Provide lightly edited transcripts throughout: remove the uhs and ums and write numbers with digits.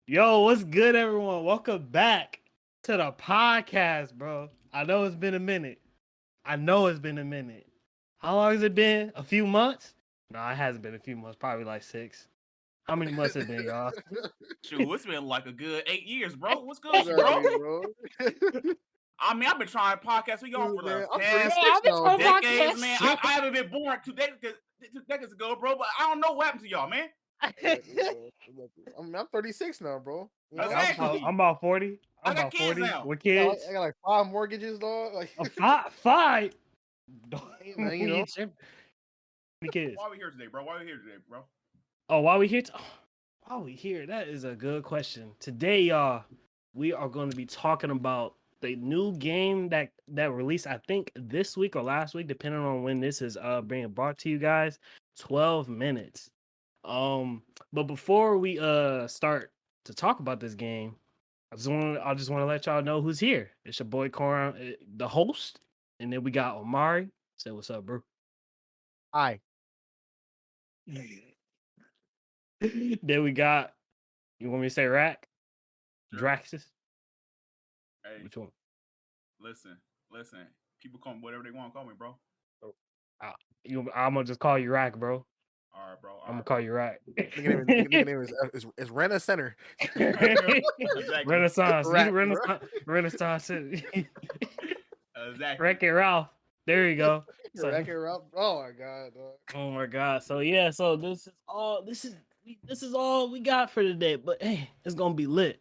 Yo, what's good, everyone? Welcome back to the podcast, bro. I know it's been a minute. How long has it been? A few months? No, it hasn't been a few months. Probably like 6. How many months it been, y'all? Shoot, it's been like a good 8 years, bro. What's good with you, bro? Exactly, bro. I mean, I've been trying to podcast with y'all Dude, for the man, I'm Yo, past 36 I've been now, trying to bro. decades, podcast man. shit. I haven't been born 2 decades ago, bro. But I don't know what happened to y'all, man. Exactly, bro. Exactly. I'm 36 now, bro. You know, Exactly. I'm about 40. I I'm got about kids 40 now. with I got, kids. I got like 5 mortgages, dog. Like, A five. hey, man, you know. The kids. Why are we here today, bro? Why are we here today, bro? Oh, why we here? Why we here? That is a good question. Today, y'all, we are going to be talking about the new game that released, I think, this week or last week, depending on when this is being brought to you guys. 12 minutes. But before we start to talk about this game, I just want to let y'all know who's here. It's your boy Corin, the host, and then we got Omari. Say what's up, bro. Hi. Then we got. You want me to say Rack? Sure. Draxus? Hey, Which one? listen. People call me whatever they want to call me, bro. I'm gonna just call you Rack, bro. All right, bro. I'm gonna call you Rack. Nigga name is Rena Center. Exactly. Renaissance. Rack, You bro. Renaissance City. Exactly. Wreck It Ralph. There you go. So, Rack it up. Oh my god, dog. oh my god. So yeah, so this is all we got for today. But hey, it's gonna be lit.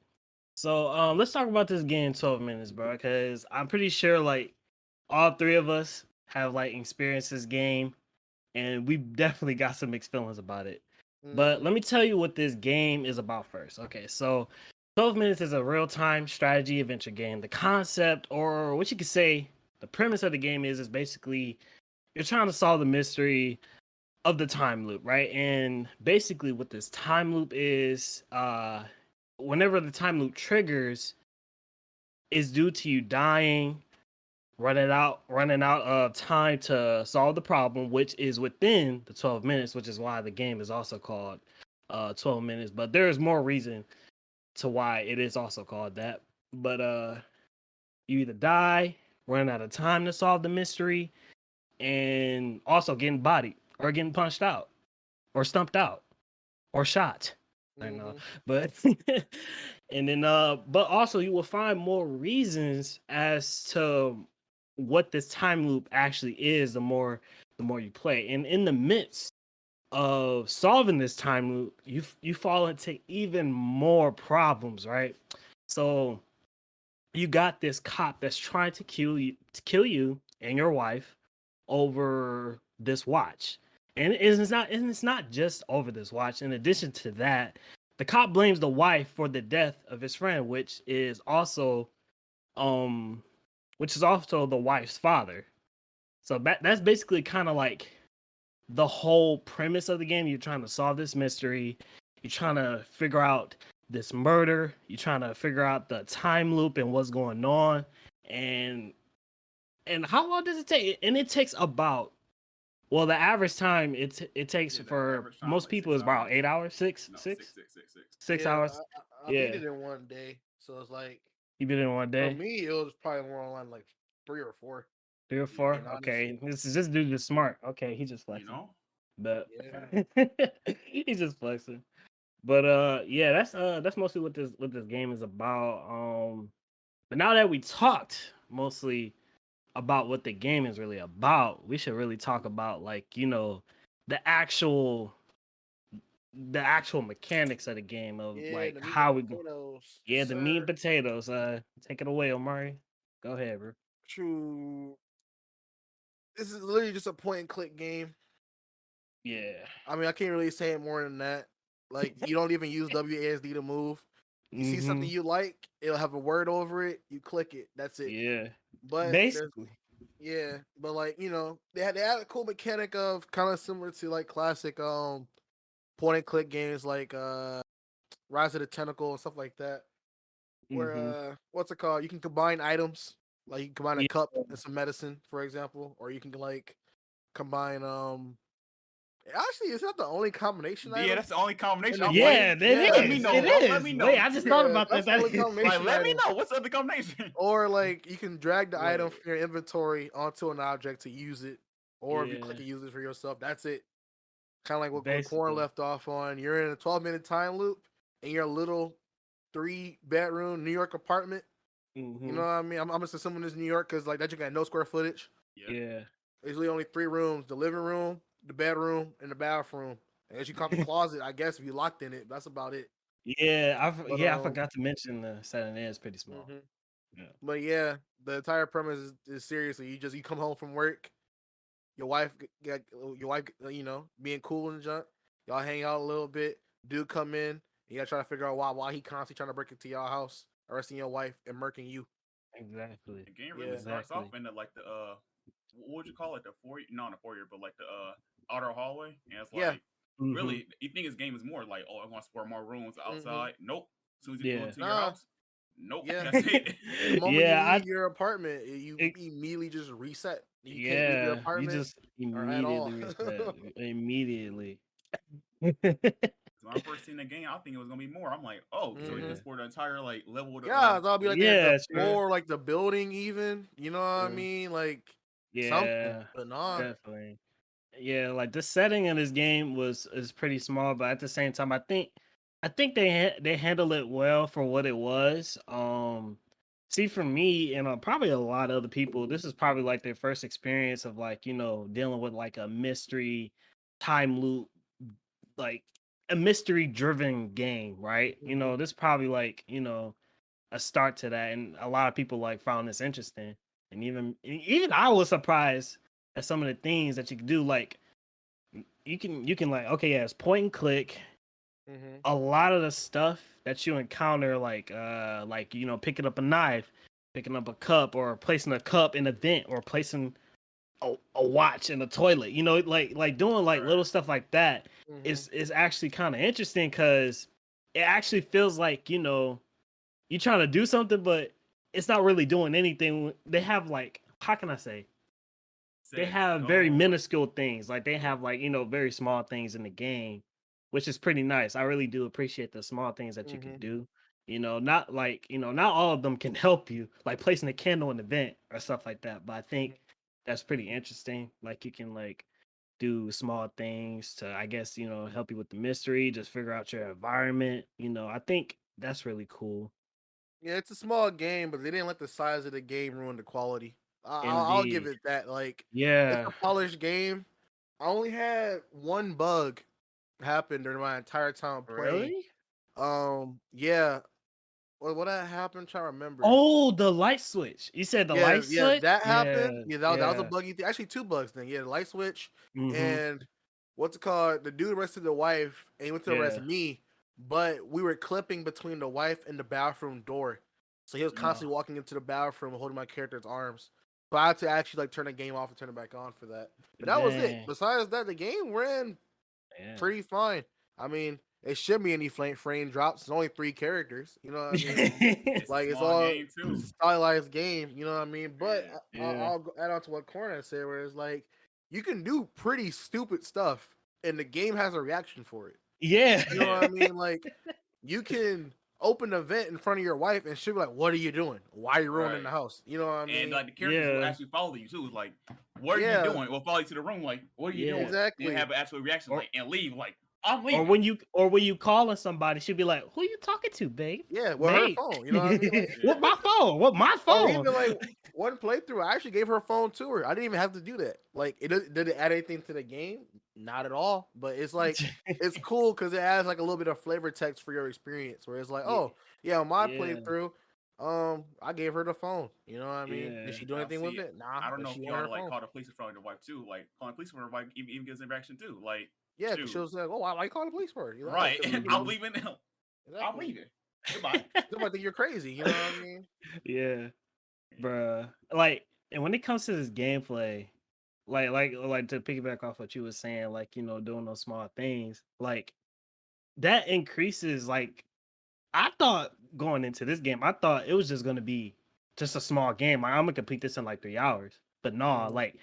So let's talk about this game 12 minutes, bro. Because I'm pretty sure like all three of us have like experienced this game, and we definitely got some mixed feelings about it. But let me tell you what this game is about first. Okay, so 12 minutes is a real-time strategy adventure game. The concept, or what you could say, the premise of the game is basically you're trying to solve the mystery of the time loop, right? And basically what this time loop is, whenever the time loop triggers, is due to you dying, running out of time to solve the problem, which is within the 12 minutes, which is why the game is also called 12 minutes. But there is more reason to why it is also called that. But you either die, run out of time to solve the mystery, and also getting bodied or getting punched out or stumped out or shot. I know, but and then but also you will find more reasons as to what this time loop actually is the more you play. And in the midst of solving this time loop, you fall into even more problems, right? So you got this cop that's trying to kill you and your wife over this watch. And it's not just over this watch. In addition to that, the cop blames the wife for the death of his friend, which is also the wife's father. So that's basically kind of like the whole premise of the game. You're trying to solve this mystery. You're trying to figure out this murder. You're trying to figure out the time loop and what's going on. And how long does it take? And it takes about, well, the average time it takes for most like people 6 is about hours. 8 hours, No, 6 6. hours. I beat it in one day, so it's like You beat it in one for day, me, it was probably more online like 3 or 4. 3 or 4. Yeah. Okay, this dude is smart. Okay, he just flexing, but Yeah. he's just flexing. But yeah, that's mostly what this game is about. But now that we talked mostly about what the game is really about, we should really talk about like the actual mechanics of the game of like The meat how and we go. potatoes. Yeah, Yes, the meat and sir. potatoes. Take it away, Omari. Go ahead, bro. True. This is literally just a point and click game. Yeah. I mean, I can't really say it more than that. Like, you don't even use WASD to move. You see something you like, it'll have a word over it. You click it. That's it. Yeah. But Basically. but like they had a cool mechanic of kind of similar to like classic point and click games like Rise of the Tentacle and stuff like that. Where what's it called? You can combine items. Like you can combine a cup and some medicine, for example, or you can like combine Actually, it's not the only combination Yeah, item. that's the only combination. the I'm game. like, Yeah, it Yeah. let me is. know, It bro. is. Let me know. Wait, I just thought Yeah, about that's that. the only That- combination Like, let me item. know what's the other combination. Or like you can drag the item Right. from your inventory onto an object to use it, or if you click Yeah. and use it for yourself, that's it. Kind of like what Corn Basically. left off on. You're in a 12-minute time loop in your little 3-bedroom New York apartment. You know what I mean? I'm just assuming it's New York because like that you got no square footage. Yeah. There's really only 3 rooms: the living room, the bedroom, and the bathroom. And as you count the closet, I guess if you locked in it, that's about it. Yeah, But I forgot to mention the setting is pretty small. mhm. Yeah. But yeah, the entire premise is seriously you come home from work, your wife you know, being cool and junk. Y'all hang out a little bit. Dude come in. You gotta try to figure out why he constantly trying to break into your house, arresting your wife and murking you. Exactly. The game really Yeah. starts off in the like the what would you call it? The foyer, not the foyer, but like the outer hallway. And it's Yeah. like really, you think this game is more like, oh, I want to explore more rooms outside. Nope. As soon as you go Yeah. into your Nah. house, nope, Yeah. that's it. The moment you Yeah, leave your apartment, you it, immediately just reset. You can't leave your yeah, you apartment just or at all. immediately reset. Immediately. So when I first seen the game, I think it was gonna be more. I'm like, oh, so you can Yeah. explore the entire like level of the Yeah, so I'll be like the Yeah, sure. floor, like the building, even. You know what I Sure. mean? Like something, Yeah, but nah. definitely. Yeah, like the setting in this game is pretty small, but at the same time, I think they handle it well for what it was. See, for me and probably a lot of other people, this is probably like their first experience of like dealing with like a mystery time loop, like a mystery driven game, right? This probably like a start to that, and a lot of people like found this interesting, and even I was surprised at some of the things that you can do. Like you can like, okay, yeah, it's point and click. A lot of the stuff that you encounter, like picking up a knife, picking up a cup, or placing a cup in a vent, or placing a watch in the toilet, like doing like little stuff like that is actually kind of interesting, because it actually feels like you're trying to do something, but it's not really doing anything. They have like, how can I say? They have very minuscule things. Like they have like, very small things in the game, which is pretty nice. I really do appreciate the small things that you can do. Not like, not all of them can help you, like placing a candle in the vent or stuff like that. But I think that's pretty interesting. Like you can like do small things to, I guess, help you with the mystery, just figure out your environment. I think that's really cool. Yeah, it's a small game, but they didn't let the size of the game ruin the quality. I'll give Indeed. it that. Like, it's Yeah. a polished game. I only had one bug happen during my entire time playing. Really? Yeah. What that happened? Trying to remember. Oh, the light switch. You said the light Yeah, switch? that Yeah, happened. Yeah, that was a yeah. buggy thing. Actually, 2 bugs then. Yeah, the light switch Mhm. and what's it called? The dude arrested the wife and he went to arrest Yeah. me, but we were clipping between the wife and the bathroom door. So he was constantly walking into the bathroom holding my character's arms. So I had to actually like turn the game off and turn it back on for that. But that was it. Dang. Besides that, the game ran Yeah. pretty fine. I mean, it shouldn't be any frame drops. It's only 3 characters. You know what I mean? It's Like a it's small all game too. it's a stylized game, you know what I mean? But Yeah. I'll add on to what Corner said, where it's like you can do pretty stupid stuff, and the game has a reaction for it. Yeah. You know what I mean? Like you can open a vent in front of your wife, and she'll be like, "What are you doing? Why are you ruining the house?" You know what I mean? And like the characters will Yeah. actually follow you too. It's like, what are you Yeah, doing? Will follow you to the room, like, what are you Yeah. doing? exactly. And have an actual reaction, Or like, and leave, like, I'm or leaving. when you calling somebody, she'll be like, "Who you talking to, babe?" Yeah, with her Babe. phone. You know what I mean? Like, What my phone? What my or phone? even like one playthrough, I actually gave her phone to her. I didn't even have to do that. Like, did it add anything to the game? Not at all. But it's like it's cool because it adds like a little bit of flavor text for your experience. Where it's like, Yeah. oh yeah, on my Yeah. playthrough, I gave her the phone. You know what I mean? Yeah. Did she do Now, anything with see, it? Nah, I don't but know she if wanted y'all her like phone. call the police in front of your wife too. Like calling the police in front of your wife even gives an reaction too. Like, Yeah, because shoot, she was like, oh, why you call the police for it? You're like, right? oh, 'cause, I'm leaving. I'm exactly. leaving. Goodbye. Somebody think you're crazy. You know what I mean? Yeah. Bruh. Like, and when it comes to this gameplay, like to piggyback off what you were saying, like, doing those small things, like that increases, like, I thought going into this game, I thought it was just gonna be just a small game. Like, I'm gonna complete this in like 3 hours. But no, like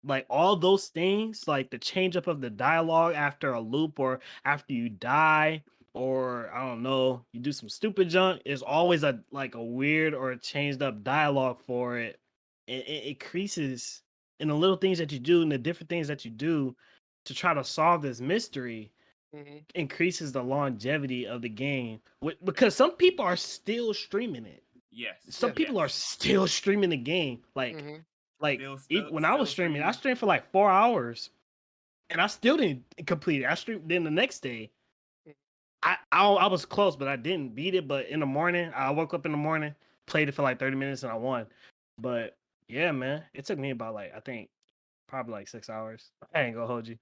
like all those things, like the change up of the dialogue after a loop or after you die, or I don't know, you do some stupid junk, is always a like a weird or a changed up dialogue for it. It increases in the little things that you do and the different things that you do to try to solve this mystery Mm-hmm. increases the longevity of the game. Because some people are still streaming it. Yes. Some people are still streaming the game. Like when I was streaming, I streamed for like 4 hours, and I still didn't complete it. I streamed then the next day. I was close, but I didn't beat it. But in the morning, I woke up in the morning, played it for like 30 minutes, and I won. But yeah, man, it took me about like I think probably like 6 hours. I ain't gonna hold you.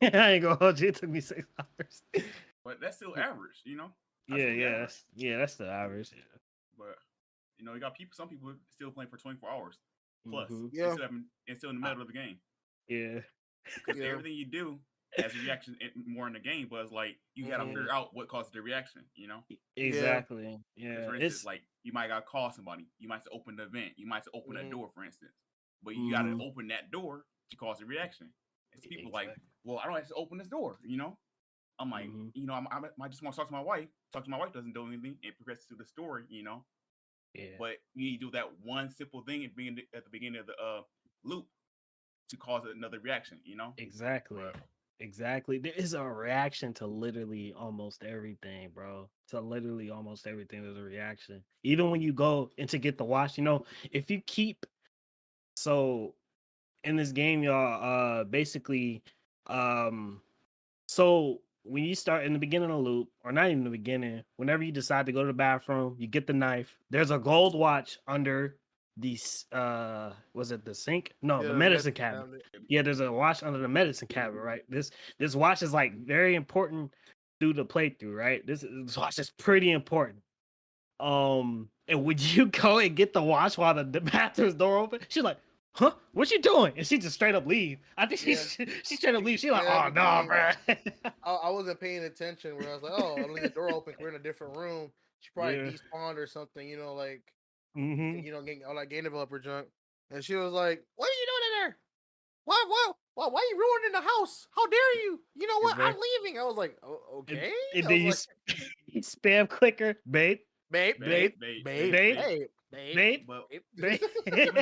I ain't gonna hold you. It took me 6 hours. But that's still average, you know. That's the average. Yeah. But you know, you got some people still playing for 24 hours plus. Yeah, and still in the middle of the game. Yeah. Because everything you do has a reaction more in the game, but it's like you gotta figure out what causes the reaction, you know? Exactly. Yeah. For instance, like you might gotta call somebody, you might have to open the event, you might have to open a door, for instance. But you gotta open that door to cause a reaction. It's people like, well, I don't have to open this door, you know? I'm like, you know, I just want to talk to my wife. Talk to my wife doesn't do anything. It progresses through the story, you know? Yeah. But you need to do that one simple thing at the beginning of the loop to cause another reaction, you know? Exactly. Exactly. There is a reaction to literally almost everything, bro. To literally almost everything, there's a reaction. Even when you go and to get the watch, you know, if you keep so in this game, y'all, basically, so when you start in the beginning of the loop, or not even the beginning, whenever you decide to go to the bathroom, you get the knife. There's a gold watch under the was it the sink? No, the medicine cabinet. Yeah, there's a watch under the medicine cabinet, right? This watch is like very important through the playthrough, right? This watch is pretty important. And would you go and get the watch while the bathroom's door open? She's like, huh? What you doing? And she just straight up leave. I think she straight up leave. She's like, oh no, bro. I wasn't paying attention. Where I was like, oh, I leave the door open. We're in a different room. She probably despawned or something. You know, like you know, getting all that game developer junk. And she was like, "What are you doing in there? Why are you ruining the house? How dare you? You know what? I'm leaving." I was like, "Oh, okay." And then you spam clicker, babe. But even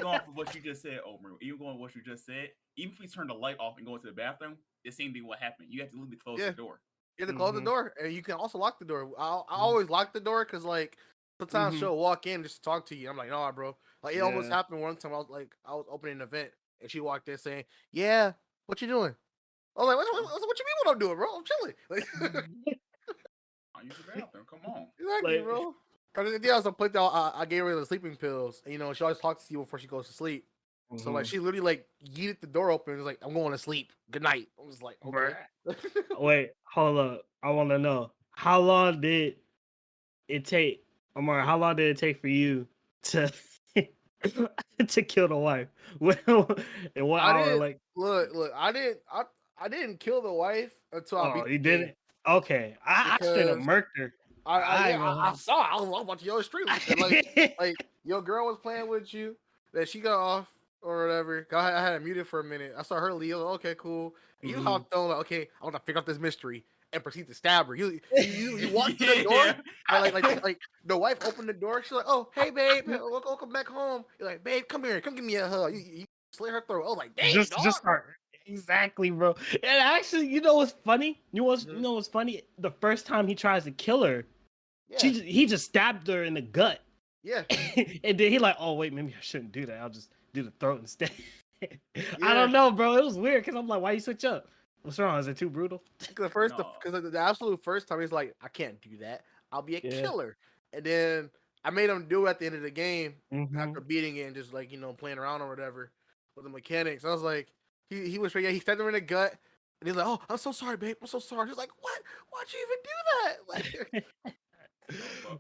going for what you just said, Omer, even going with what you just said, even if we turn the light off and go into the bathroom, the same thing will happen. You have to literally close the door. You have to close the door, and you can also lock the door. I always lock the door because like sometimes she'll walk in just to talk to you. I'm like, no, bro. Like it almost happened one time. I was opening an event, and she walked in saying, "Yeah, what you doing?" I was like, what you mean what I'm doing, bro? I'm chilling. Like, I use the bathroom. Come on. Exactly, like, bro. Because I also put out, I gave her the sleeping pills. And, you know, she always talks to you before she goes to sleep. So like she literally like yeeted the door open and was like, "I'm going to sleep. Good night." I was like, "Okay." Wait, hold up. I want to know how long did it take, Amar? How long did it take for you to to kill the wife? In 1 hour, like look, I didn't kill the wife until I beat. You didn't? Okay, I straight up murked her. I saw. I was watching your stream. Like your girl was playing with you. That she got off or whatever. I had it muted for a minute. I saw her leave. Okay, cool. And you hopped on. Like, okay, I want to figure out this mystery and proceed to stab her. You walked to the door. Like the wife opened the door. She's like, "Oh, hey babe, welcome back home." You're like, "Babe, come here, come give me a hug." You slit her throat. I was like, "Dang, just her." Exactly, bro. And actually, you know what's funny? You know what's funny? The first time he tries to kill her, he just stabbed her in the gut. Yeah. And then he like, oh wait, maybe I shouldn't do that. I'll just do the throat instead. I don't know, bro. It was weird because I'm like, why you switch up? What's wrong? Is it too brutal? Because the absolute first time he's like, I can't do that. I'll be a killer. And then I made him do it at the end of the game after beating it and just like, you know, playing around or whatever with the mechanics. I was like, he was he stabbed him in the gut. And he's like, "Oh, I'm so sorry, babe. I'm so sorry." He's like, "What? Why'd you even do that?" Like,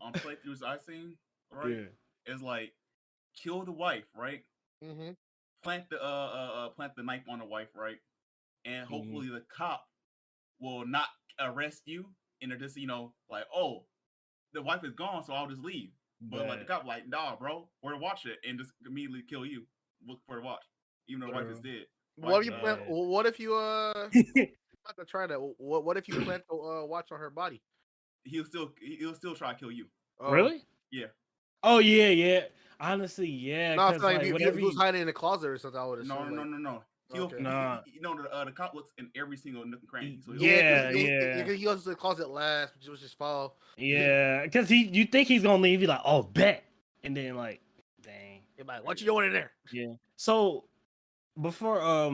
on playthroughs I've seen, right? It's like kill the wife, right? Plant the knife on the wife, right? And hopefully the cop will not arrest you, and they're just, you know, like, oh, the wife is gone, so I'll just leave. But like the cop, like, nah, bro, or to watch it and just immediately kill you. Look for the watch, even though the wife is dead. What if you plan? What if you I'm not gonna try that. What if you plan to watch on her body? He'll still try to kill you. Really? Yeah. Oh yeah. Honestly, yeah. No, it's like like, if he was hiding in the closet or something, I would assume. No. The cop looks in every single nook and cranny. So yeah. He goes to the closet last, which was just follow. Yeah, because you think he's gonna leave, you like, oh, bet, and then like, dang, you're like, what you doing in there? Yeah. So before I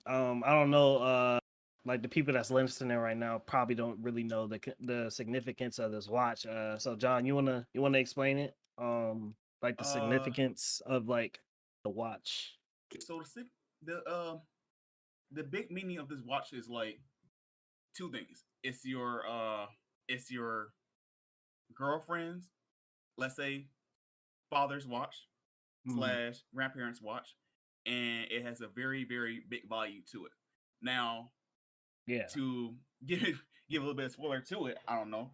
don't know, like the people that's listening right now probably don't really know the significance of this watch. So John, you wanna explain it? Like the significance of like the watch. So the big meaning of this watch is like two things. It's your girlfriend's, let's say, father's watch / grandparents' watch, and it has a very, very big value to it. Now, to give a little bit of spoiler to it, I don't know.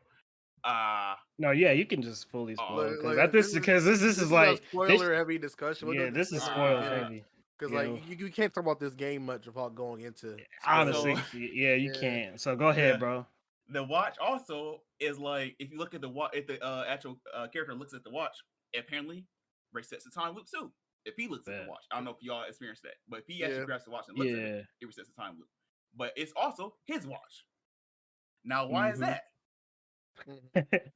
No, yeah, you can just fully spoil because this is like spoiler heavy discussion. Yeah, this is spoiler heavy. Because like you can't talk about this game much without going into honestly, yeah, you can't. So go ahead, bro. The watch also is like, if you look at the watch, if the actual character looks at the watch, apparently resets the time loop too. If he looks at the watch, I don't know if y'all experienced that, but if he actually grabs the watch and looks at it, it resets the time loop. But it's also his watch. Now, why is that?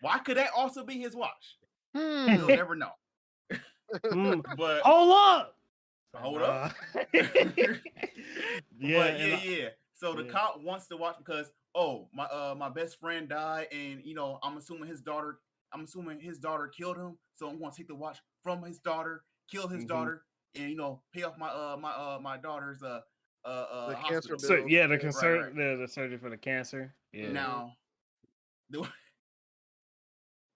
Why could that also be his watch? You'll never know. But hold up. Yeah. So the cop wants to watch because my best friend died, and I'm assuming his daughter killed him, so I'm going to take the watch from his daughter, kill his daughter, and pay off my daughter's the cancer bill. So, yeah, the surgery for the cancer. Yeah. Now,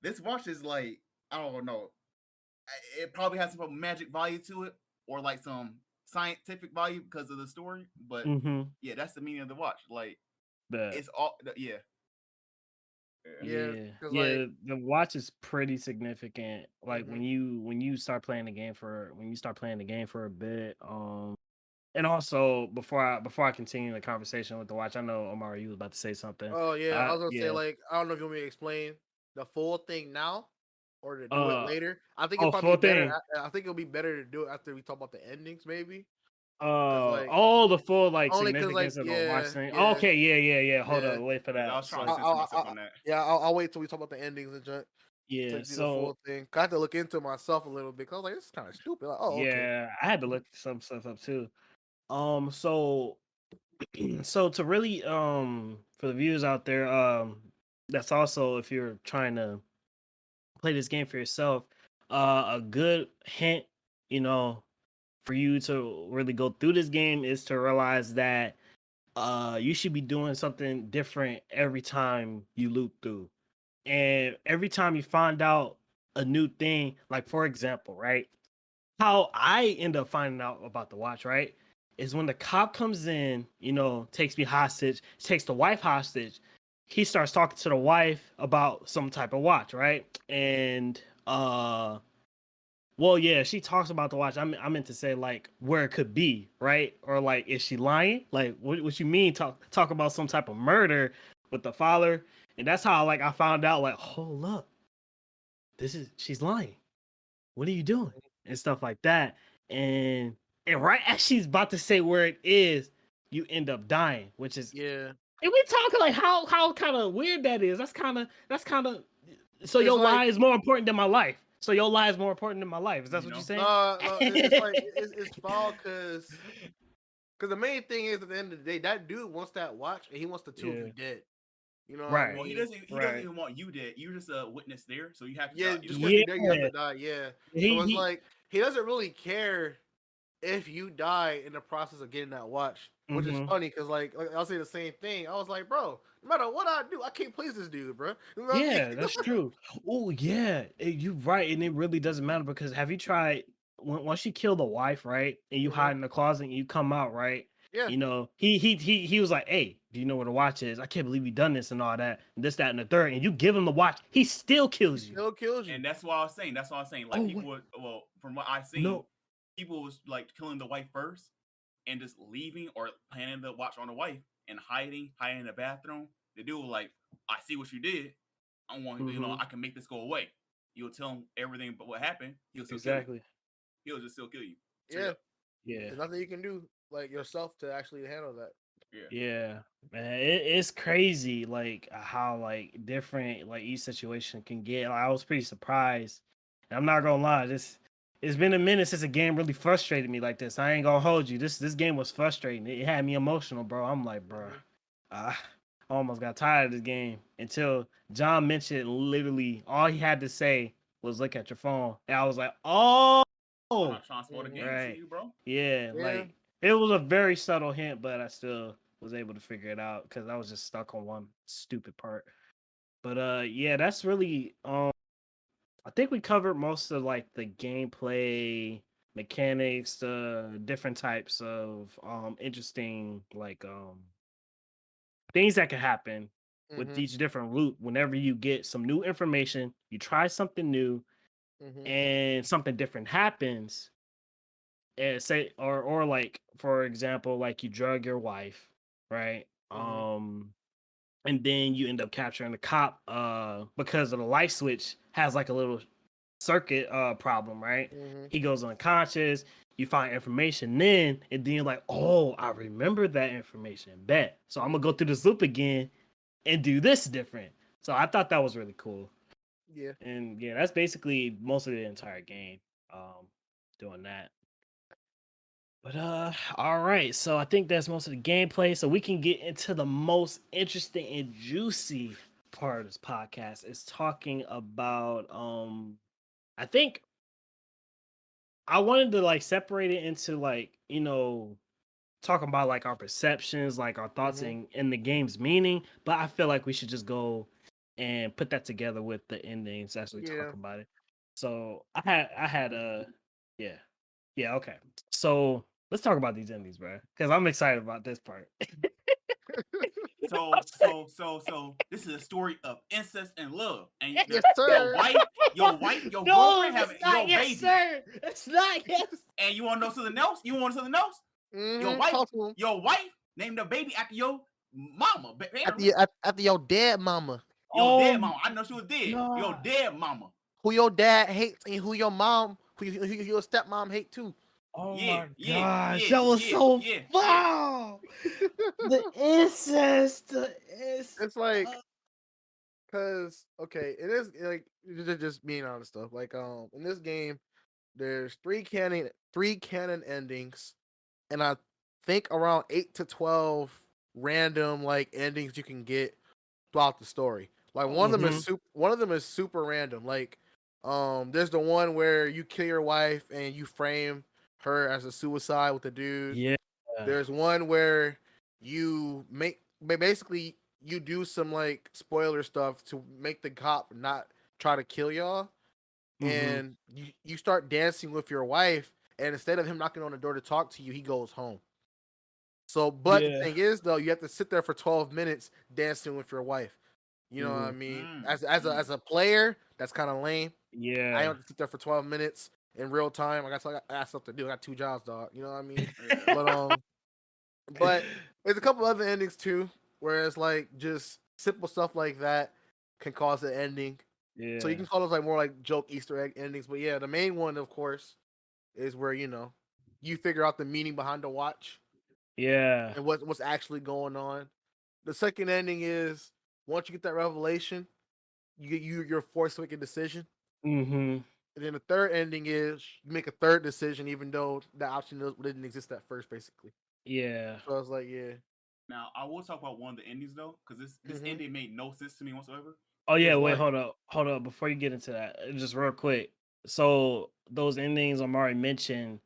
this watch is like, I don't know. It probably has some magic value to it, or like some scientific value because of the story. But yeah, that's the meaning of the watch. Like, it's all the watch is pretty significant. Like when you start playing the game for a bit. And also before I continue the conversation with the watch, I know Omar, you was about to say something. Oh yeah, I was gonna say, like, I don't know if you want me to explain the full thing now or to do it later. I think it'll probably be better. I think it'll be better to do it after we talk about the endings, maybe. The full like significance of the watch thing. Yeah. Okay, yeah. Hold on, wait for that. I was trying to myself on that. Yeah, I'll wait till we talk about the endings and junk. Yeah, the full thing. I had to look into it myself a little bit because I was like, this is kind of stupid. Like, yeah, I had to look some stuff up too. So to really for the viewers out there, that's also, if you're trying to play this game for yourself, a good hint, for you to really go through this game is to realize that you should be doing something different every time you loop through. And every time you find out a new thing, like for example, right? How I end up finding out about the watch, right? Is when the cop comes in, takes me hostage, takes the wife hostage. He starts talking to the wife about some type of watch, right? And she talks about the watch. I meant to say like where it could be, right? Or like, is she lying? Like, what you mean? Talk about some type of murder with the father, and that's how like I found out. Like, hold up, she's lying. What are you doing? And stuff like that. And right as she's about to say where it is, you end up dying, which is And we talking like how kind of weird that is. That's kind of. So your lie is more important than my life. So your lie is more important than my life. Is that what you're saying? No, it's like it's foul because the main thing is, at the end of the day, that dude wants that watch and he wants the two of you dead. You know, right? Well, he doesn't even want you dead. You're just a witness there, so you have to. Yeah, just you have to die. Yeah, so it's like he doesn't really care if you die in the process of getting that watch, which is funny because like I'll say the same thing. I was like, bro, no matter what I do, I can't please this dude, bro. You know that's true. Oh yeah, you're right, and it really doesn't matter because have you tried once you kill the wife, right, and you hide in the closet and you come out, right? Yeah. He was like, hey, do you know where the watch is? I can't believe you done this and all that, and this, that, and the third, and you give him the watch, he still kills you. And that's why I was saying. Like people would, from what I seen, people was like killing the wife first, and just leaving or planning to watch on the wife and hiding in the bathroom, the dude was like, I see what you did. I want I can make this go away. You'll tell him everything but what happened. He'll still kill you. He'll just still kill you. Yeah. Yeah. There's nothing you can do like yourself to actually handle that. Yeah, man, it's crazy like how like different like each situation can get. Like, I was pretty surprised. And I'm not gonna lie, it's been a minute since a game really frustrated me like this. I ain't gonna hold you. This game was frustrating. It had me emotional, bro. I'm like, bro, I almost got tired of this game until John mentioned literally all he had to say was look at your phone, and I was like, oh, I'm not trying to spoil the game right, to you, bro. yeah, like it was a very subtle hint, but I still was able to figure it out because I was just stuck on one stupid part. But yeah, that's really I think we covered most of like the gameplay mechanics, different types of interesting like things that can happen with each different route. Whenever you get some new information, you try something new and something different happens. And say or like for example, like you drug your wife, right? And then you end up capturing the cop because of the light switch has like a little circuit problem, right? He goes unconscious, you find information then, and then you're like, oh, I remember that information. Bet. So I'm gonna go through this loop again and do this different. So I thought that was really cool. Yeah. And yeah, that's basically most of the entire game. Doing that. But all right. So I think that's most of the gameplay. So we can get into the most interesting and juicy part of this podcast is talking about I think I wanted to like separate it into like, talking about like our perceptions, like our thoughts in the game's meaning, but I feel like we should just go and put that together with the endings as we talk about it. So I had yeah, okay. So let's talk about these endings, bro, because I'm excited about this part. So this is a story of incest and love, and Yes, sir. your girlfriend having your baby. Sir. It's not yes. And you want to know something else? Your wife named the baby after your mama. After your dead mama. Dead mama. I know she was dead. No. Your dead mama. Who your dad hates and who your mom, who your stepmom hate too. Oh my gosh, that was so wow. The incest. It's like, cause okay, it is like just being honest stuff. Like in this game, there's three canon endings, and I think around 8 to 12 random like endings you can get throughout the story. Like one of them is super random. Like there's the one where you kill your wife and you frame her as a suicide with the dude. Yeah. There's one where you basically you do some like spoiler stuff to make the cop not try to kill y'all. And you start dancing with your wife, and instead of him knocking on the door to talk to you, he goes home. So, but the thing is, though, you have to sit there for 12 minutes dancing with your wife. You know what I mean? As a player, that's kind of lame. Yeah, I have to sit there for 12 minutes in real time. I got stuff to do. I got 2 jobs, dog. You know what I mean? But there's a couple other endings too, where it's like just simple stuff like that can cause an ending. Yeah. So you can call those like more like joke Easter egg endings. But yeah, the main one, of course, is where you figure out the meaning behind the watch. Yeah. And what's actually going on. The second ending is once you get that revelation, you're forced to make a decision. And then the third ending is you make a third decision, even though that option didn't exist at first, basically. Yeah. So I was like, yeah. Now I will talk about one of the endings though, because this ending made no sense to me whatsoever. Oh yeah, wait, hold up. Before you get into that, just real quick. So those endings I'm already mentioned.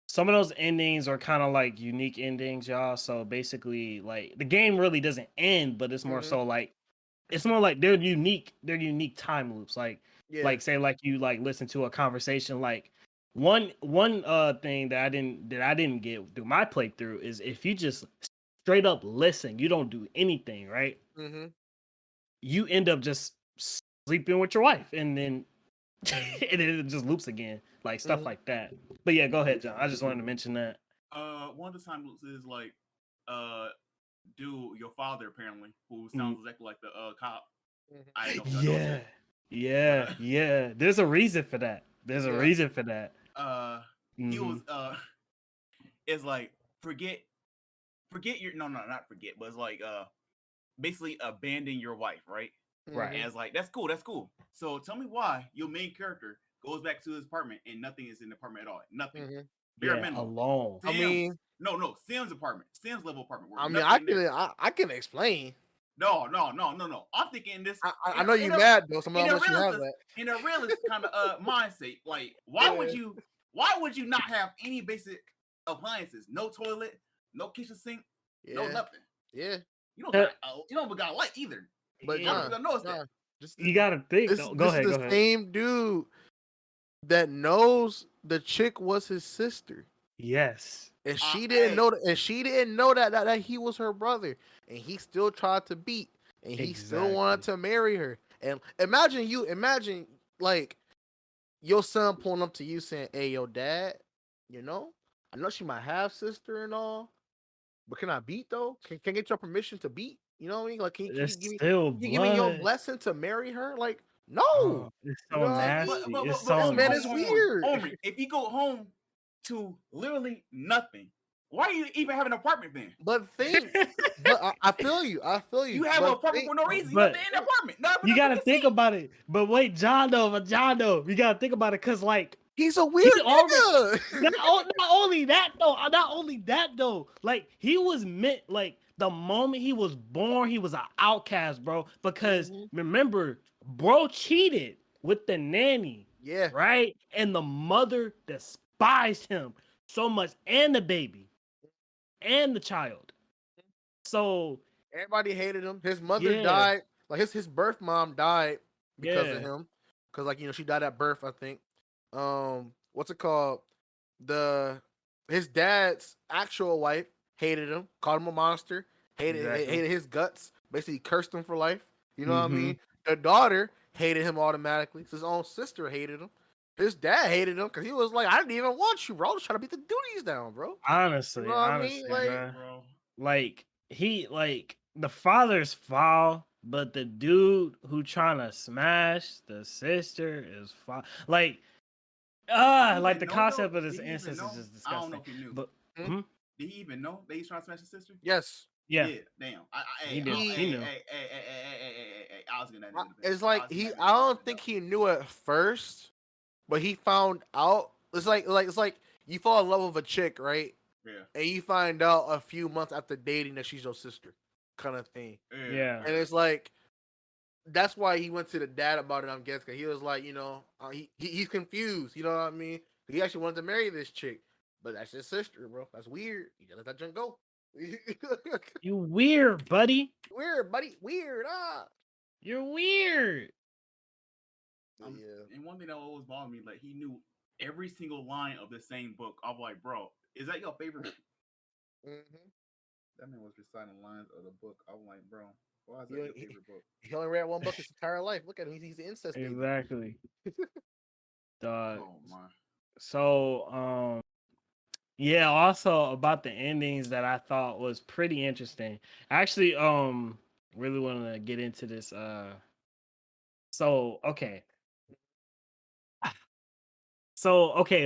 Some of those endings are kind of like unique endings, y'all. So basically, like the game really doesn't end, but it's more so like it's more like they're unique. They're unique time loops. Like say like you like listen to a conversation. Like one thing that I didn't get through my playthrough is if you just straight up listen, you don't do anything, right? You end up just sleeping with your wife, and then and it just loops again, like stuff like that. But yeah, go ahead, John. I just wanted to mention that. One of the time loops is like, dude, your father apparently, who sounds exactly like the cop. I don't know if y'all know that. Yeah. There's a reason for that. There's a reason for that. He was it's like forget your not forget, but it's like basically abandon your wife, right? Right. And it's like that's cool. So tell me why your main character goes back to his apartment and nothing is in the apartment at all. Nothing. Bare minimum. Alone. Sims, I mean, no, Sims apartment, Sims level apartment. I mean, I can explain. No. I'm thinking this. I know you're mad though. Some of us you have that. In a realist kind of mindset, like why would you not have any basic appliances? No toilet, no kitchen sink, no nothing. Yeah. You don't got a light either. But you gotta think. Go ahead. The same dude that knows the chick was his sister. Yes. And she didn't know that, that he was her brother, and he still tried to beat, and he still wanted to marry her. And imagine like your son pulling up to you saying, "Hey, yo, dad, I know she my half sister and all, but can I beat though? Can I get your permission to beat? You know what I mean? Like, can you give me your blessing to marry her? Like, no, it's so nasty. But this man is weird. Omri, if you go home to literally nothing, why do you even have an apartment then? But I feel you. You have an apartment for no reason. You have an apartment. You gotta think about it. But wait, John, though, you gotta think about it, cause like he's a weird nigga. Not only that though. Like he was meant, like the moment he was born, he was an outcast, bro. Because remember, bro cheated with the nanny. Yeah. Right? And the mother despised him so much, and the baby, and the child. So everybody hated him. His mother died. Like his birth mom died because of him. Because like she died at birth, I think. What's it called? His dad's actual wife hated him, called him a monster, hated his guts, basically cursed him for life. You know what I mean? The daughter hated him automatically. His own sister hated him. His dad hated him because he was like, I didn't even want you, bro. I was trying to beat the duties down, bro. Honestly, you know what I mean? Like the father's foul, but the dude who trying to smash the sister is foul. Like the concept of this incest is just disgusting. I don't know if he knew. But did he even know that he's trying to smash his sister? Yes. Yeah. Damn. He knew. I was gonna. It's like I don't think he knew at first, but he found out. It's like you fall in love with a chick, right? Yeah. And you find out a few months after dating that she's your sister, kind of thing. Yeah. And it's like that's why he went to the dad about it. I'm guessing 'cause he was like, he's confused. You know what I mean? He actually wanted to marry this chick, but that's his sister, bro. That's weird. You gotta let that junk go. You weird, buddy. Weird, buddy. Weird. You're weird. And one thing that always bothered me, like he knew every single line of the same book. I'm like, bro, is that your favorite? That man was reciting lines of the book. I'm like, bro, why is that your favorite book? He only read one book his entire life. Look at him. He's an incest baby. Exactly. Oh my. So yeah, also about the endings that I thought was pretty interesting. I actually really wanted to get into this. So okay,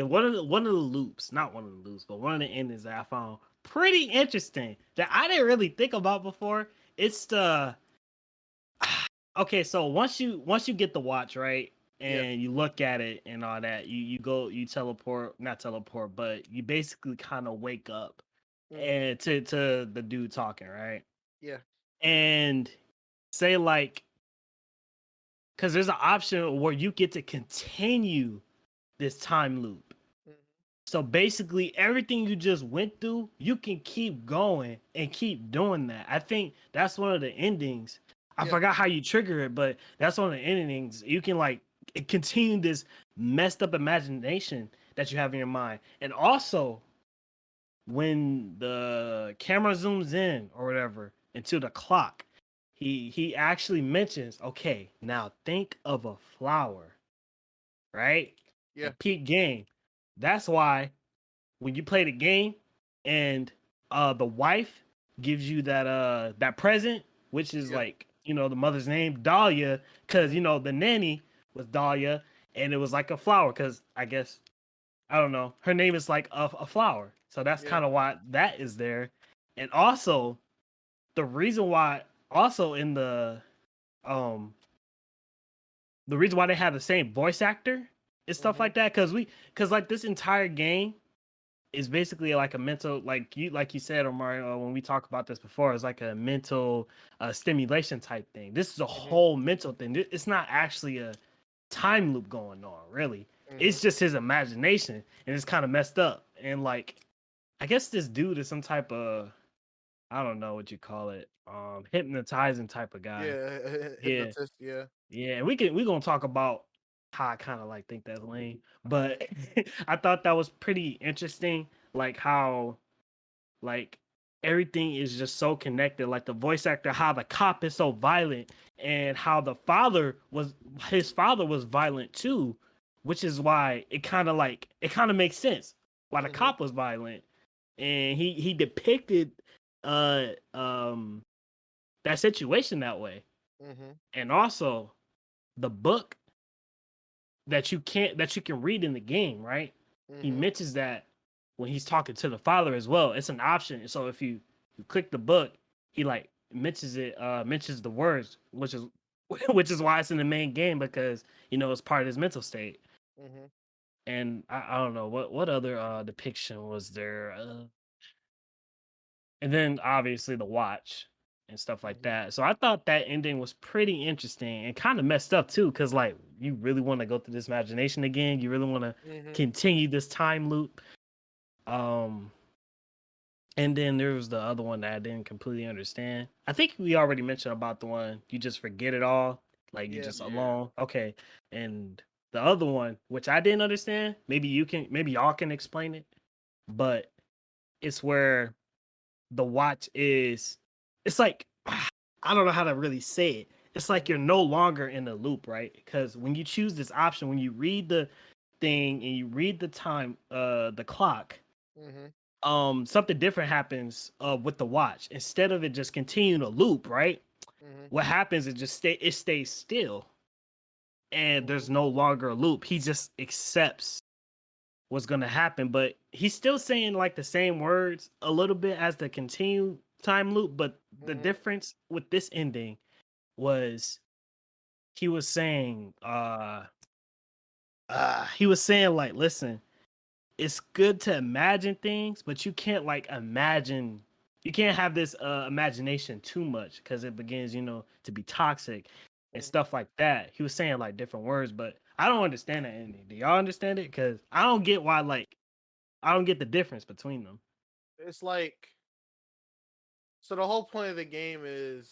one of the loops, not one of the loops, but one of the endings that I found pretty interesting that I didn't really think about before. It's the okay. So once you get the watch, right, and you look at it and all that, you not teleport, but you basically kind of wake up and to the dude talking, right? Yeah. And say like, because there's an option where you get to continue this time loop. So basically everything you just went through, you can keep going and keep doing that. I think that's one of the endings. I forgot how you trigger it, but that's one of the endings. You can like continue this messed up imagination that you have in your mind. And also when the camera zooms in or whatever into the clock, he actually mentions, okay, now think of a flower, right? Yeah. Peak game. That's why when you play the game and the wife gives you that present, which is like, you know, the mother's name, Dahlia, because you know the nanny was Dahlia, and it was like a flower, because I guess, I don't know, her name is like a flower, so that's kind of why that is there. And also the reason why, also in um the reason why they have the same voice actor and stuff like that, because like this entire game is basically like a mental, like you said, Omar, when we talked about this before, it's like a mental stimulation type thing. This is a whole mental thing. It's not actually a time loop going on, really. It's just his imagination, and it's kind of messed up. And like, I guess this dude is some type of, I don't know what you call it, hypnotizing type of guy. Hypnotist. Yeah. Yeah, and we're gonna talk about how I kind of like think that's lame, but I thought that was pretty interesting, like how like everything is just so connected. Like the voice actor, how the cop is so violent, and how his father was violent too, which is why it kind of makes sense why the cop was violent, and he depicted uh um that situation that way, and also the book that you can read in the game, right? He mentions that when he's talking to the father as well. It's an option. So if you click the book, he like mentions the words, which is which is why it's in the main game, because you know it's part of his mental state. And I don't know what other depiction was there. And then obviously the watch and stuff like that. So I thought that ending was pretty interesting and kind of messed up too, because like you really want to go through this imagination again. You really want to continue this time loop. And then there was the other one that I didn't completely understand. I think we already mentioned about the one you just forget it all, like you just alone. Okay, and the other one, which I didn't understand, maybe y'all can explain it, but it's where the watch is, it's like, I don't know how to really say it. It's like you're no longer in the loop, right? Because when you choose this option, when you read the thing and you read the time, the clock, something different happens with the watch. Instead of it just continuing to loop, right? What happens is it stays still, and there's no longer a loop. He just accepts what's gonna happen, but he's still saying like the same words a little bit as the continued time loop. But the difference with this ending was he was saying like, listen, it's good to imagine things, but you can't like imagine, you can't have this imagination too much, because it begins, you know, to be toxic and stuff like that. He was saying like different words, but I don't understand that ending. Do y'all understand it? Because I don't get why, like, I don't get the difference between them. It's like, so the whole point of the game is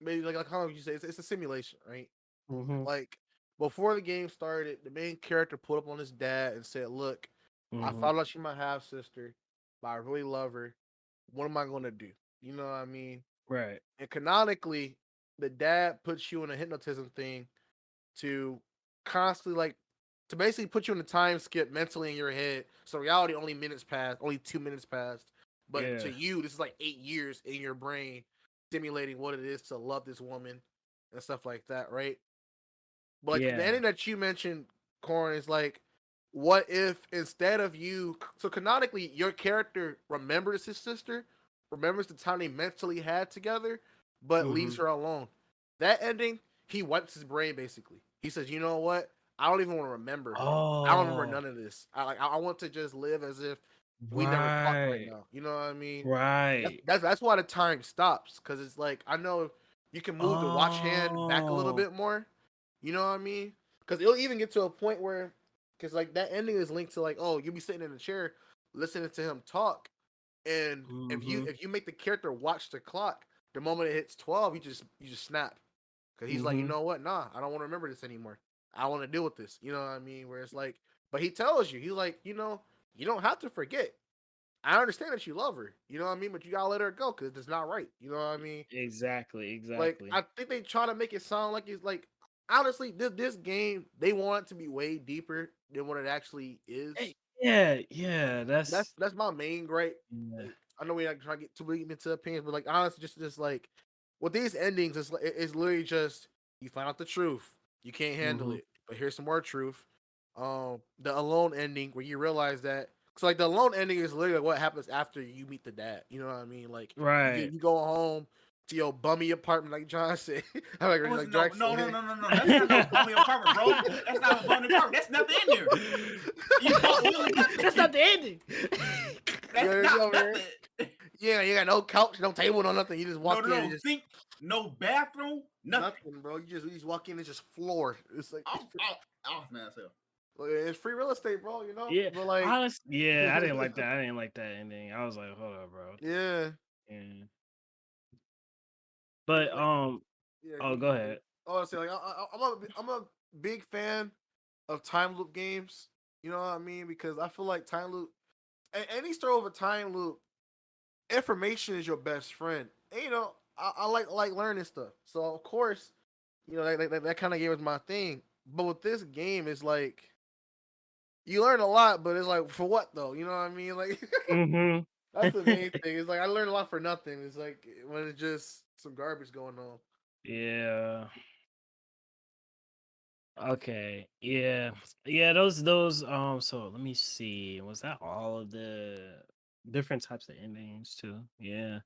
maybe like how you say, it's a simulation, right? Like before the game started, the main character put up on his dad and said, "Look, I found out she's my half sister, but I really love her. What am I gonna do?" You know what I mean? Right. And canonically, the dad puts you in a hypnotism thing to constantly like to basically put you in a time skip mentally in your head. So reality only 2 minutes passed. But to you, this is like 8 years in your brain simulating what it is to love this woman and stuff like that, right? But like the ending that you mentioned, Corin, is like, what if instead of you, so canonically your character remembers his sister, remembers the time they mentally had together, but leaves her alone. That ending, he wipes his brain basically. He says, "You know what? I don't even want to remember her. I don't remember none of this. I want to just live as if we never talked right now." You know what I mean? Right. That's why the time stops, because it's like, I know you can move the watch hand back a little bit more. You know what I mean? Because it'll even get to a point where, because like that ending is linked to like, oh, you'll be sitting in a chair listening to him talk, and if you make the character watch the clock, the moment it hits 12, you just snap, because he's like, you know what? Nah, I don't want to remember this anymore. I want to deal with this. You know what I mean? Where it's like, but he tells you, he's like, you know, you don't have to forget. I understand that you love her. You know what I mean? But you gotta let her go, because it's not right. You know what I mean? Exactly. Like, I think they try to make it sound like it's like, honestly, this game, they want it to be way deeper than what it actually is. Yeah. That's That's my main gripe. yeah. Like, I know we like try to get too deep into opinions, but like honestly, just like with these endings, it's literally just you find out the truth, you can't handle Mhm. it, but here's some more truth. The alone ending where you realize that. So like the alone ending is literally what happens after you meet the dad. You know what I mean? Like Right. you go home to your bummy apartment, like John said, like No, Drax no, no, said. no, no, no. That's not no bummy apartment, bro. That's not a bummy apartment. That's nothing in there. You bought literally nothing. That's not the ending. That's Yeah, not nothing. Yeah, you got no couch, no table, no nothing. You just walk in and No just sink, no bathroom, nothing. bro. You just walk in, it's just floor. It's like I was mad as hell. it's free real estate, bro. You know, Yeah, but like, yeah, I didn't like that. I didn't like that ending. I was like, hold up, bro. yeah, Yeah. But like, yeah. oh, go ahead. Oh, I say like I'm a big fan of time loop games. You know what I mean? Because I feel like time loop, any story of a time loop, information is your best friend. And, you know, I like learning stuff. So of course, you know that kind of game is my thing. But with this game, it's like you learn a lot, but it's like for what though? You know what I mean? Like Mm-hmm. that's the main thing. It's like I learned a lot for nothing. It's like when it's just some garbage going on. Yeah. Okay. Yeah. Yeah, those so let me see. Was that all of the different types of endings too? Yeah.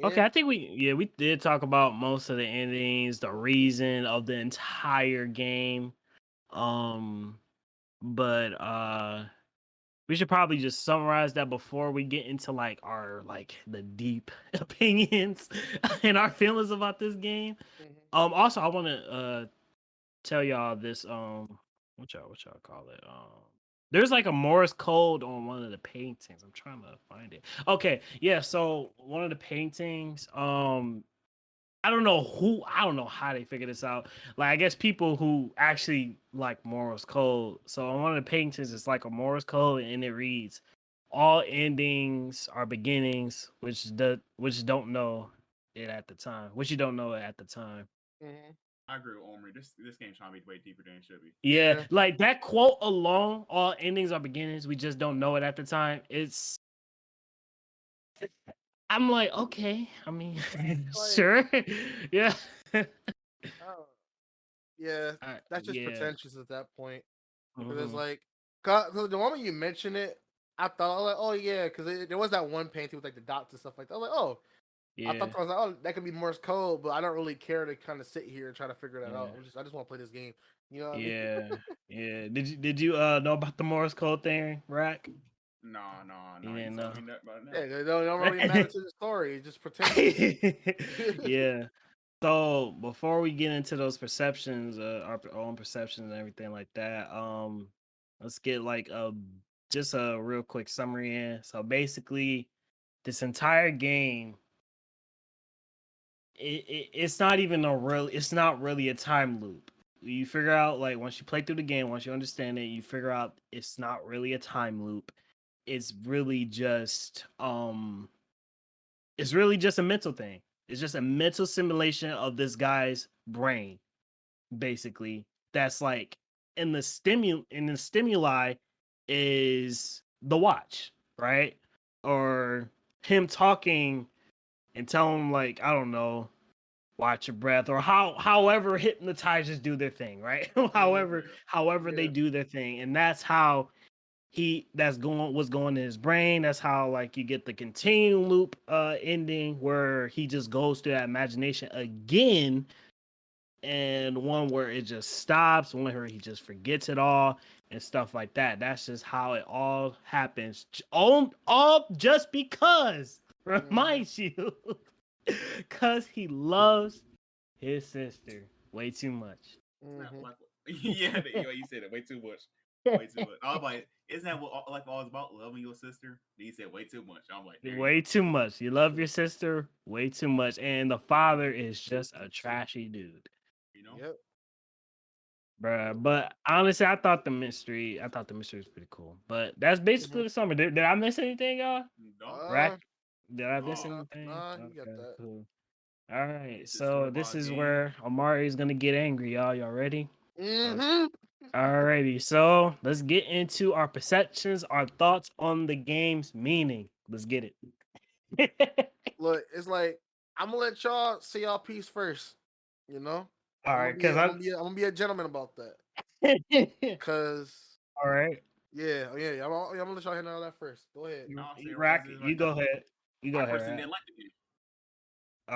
Okay, Yeah. I think we did talk about most of the endings, the reason of the entire game. Um but we should probably just summarize that before we get into like our like the deep opinions and our feelings about this game. Also I want to tell y'all this what y'all call it, there's like a Morse code on one of the paintings. I'm trying to find it. Okay, yeah, so one of the paintings, I don't know how they figured this out. Like, I guess people who actually like Morse code. So on one of the paintings, it's like a Morse code, and it reads, "All endings are beginnings," which don't know it at the time. Which you don't know it at the time. I agree with Omri. This game trying to be way deeper than it should be. Yeah, like that quote alone, "All endings are beginnings," we just don't know it at the time. I'm like, okay. I mean, Like, sure, yeah. oh, yeah, that's just Yeah. pretentious at that point. Because it's Mhm. like, cause the moment you mention it, I thought, I was like, oh yeah, because there was that one painting with like the dots and stuff like that. I was like, oh, I Yeah. thought I was like, oh, that could be Morse code, but I don't really care to kind of sit here and try to figure that out. Yeah. I just want to play this game. You know what I mean? Yeah. Yeah. Did you know about the Morse code thing, Rack? No. You You didn't told know. me that about Yeah, that. they don't really matter to the story. It's just pretentious. Yeah. So before we get into those perceptions, our own perceptions and everything like that, let's get like just a real quick summary in. So basically, this entire game, it's not really a time loop. You figure out, like, once you play through the game, once you understand it, you figure out it's not really a time loop. It's really just a mental thing. It's just a mental simulation of this guy's brain, basically. That's like in the stimuli is the watch, right? Or him talking and telling him, like, I don't know, watch your breath, or however hypnotizers do their thing, right? however they Yeah. do their thing. And that's how what's going in his brain. That's how, like, you get the continuum loop ending where he just goes through that imagination again, and one where it just stops, one where he just forgets it all and stuff like that. That's just how it all happens. All just because reminds you because he loves his sister way too much. Yeah, you said it way too much. Way too much. I was like, isn't that what like all it's about, loving your sister? Then he said way too much. I'm like, Way too much. You love your sister way too much, and the father is just a trashy dude. You know? Yep. Bruh. But honestly, I thought the mystery was pretty cool. But that's basically the summer. Did I miss anything, y'all? No. Rack? Did I miss No. anything? Nah, you got Okay, that. cool. All right. It's a So story this about a is game. where Amari is gonna get angry, y'all. Y'all ready? Mm-hmm. Alrighty, so let's get into our perceptions, our thoughts on the game's meaning. Let's get it. Look, it's like I'm gonna let y'all say y'all piece first. You know, All right, because I'm gonna be a gentleman about that. Cause all right. yeah, I'm gonna let y'all handle that first. Go ahead. I'll say it Rock, as is you right go now. ahead. You go I ahead. personally Right? didn't like the game.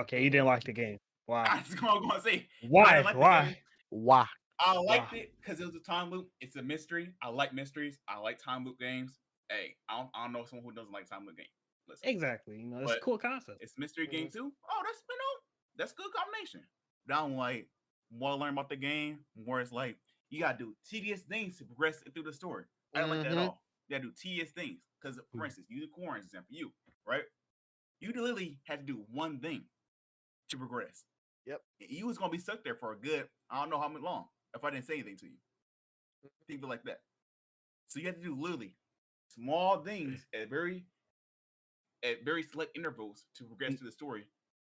Okay, you didn't like the game. Why? That's what I'm gonna say. I Why? didn't like the Why? game. Why? I liked it because it was a time loop. It's a mystery. I like mysteries. I like time loop games. Hey, I don't know someone who doesn't like time loop games. Listen, Exactly. You know, it's a but cool concept. it's mystery game too. Oh, that's a good combination. But I don't like more I learn about the game, more it's like you gotta do tedious things to progress through the story. I don't like that at all. You gotta do tedious things. Because for instance, use the corn as example, right? You literally had to do one thing to progress. Yep. You was gonna be stuck there for a good, I don't know how long, if I didn't say anything to you. Think of it like that. So you have to do literally small things at very select intervals to progress through the story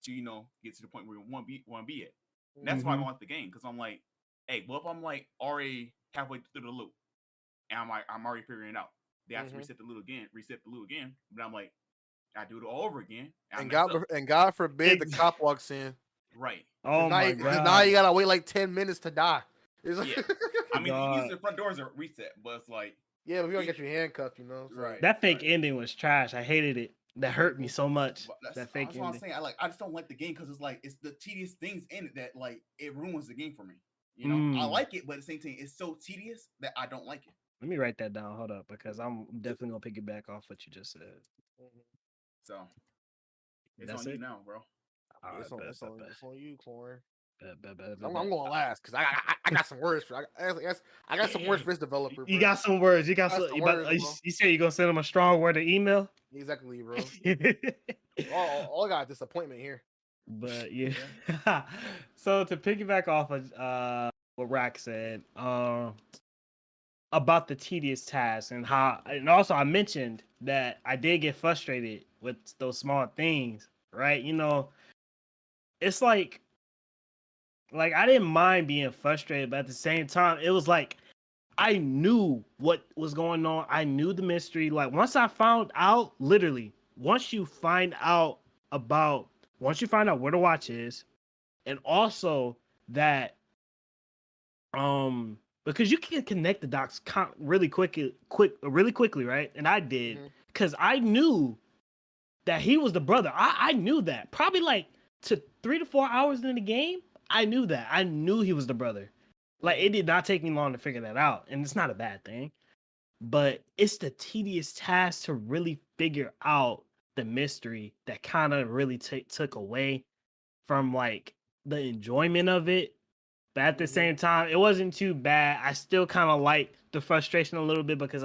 to get to the point where you want to be at. And that's why I don't like the game, because I'm like, hey, well, if I'm like already halfway through the loop and I'm already figuring it out, they have to reset the loop again. But I'm like, I do it all over again. And God forbid the cop walks in. Right. Oh my God. god. Now you gotta wait like 10 minutes to die. Yeah. I mean, usually the front doors are reset, but it's like, yeah, but you don't get your handcuffed, you know. So. Right. That fake ending was trash. I hated it. That hurt me so much. That's what I'm saying. I just don't like the game because it's like it's the tedious things in it that like it ruins the game for me. You know, I like it, but at the same time, it's so tedious that I don't like it. Let me write that down. Hold up, because I'm definitely gonna piggyback off what you just said. So it's That's on it you now, bro. It's on you, Corn. I'm going last because I got some words for I got some words for this developer. Bro. You got some words. You got some words. You said you're gonna send them a strong word of email. Exactly, bro. all I got disappointment here. But yeah. So to piggyback off of what Rack said, about the tedious tasks and also I mentioned that I did get frustrated with those small things, right? You know, it's like I didn't mind being frustrated, but at the same time, it was like I knew what was going on. I knew the mystery. Like once I found out, literally, once you find out where the watch is, and also that because you can connect the dots really quickly, right? And I did because I knew that he was the brother. I knew that probably like to 3 to 4 hours in the game. I knew that. I knew he was the brother. Like it did not take me long to figure that out, and it's not a bad thing. But it's the tedious task to really figure out the mystery that kind of really took away from like the enjoyment of it. But at the same time, it wasn't too bad. I still kind of liked the frustration a little bit because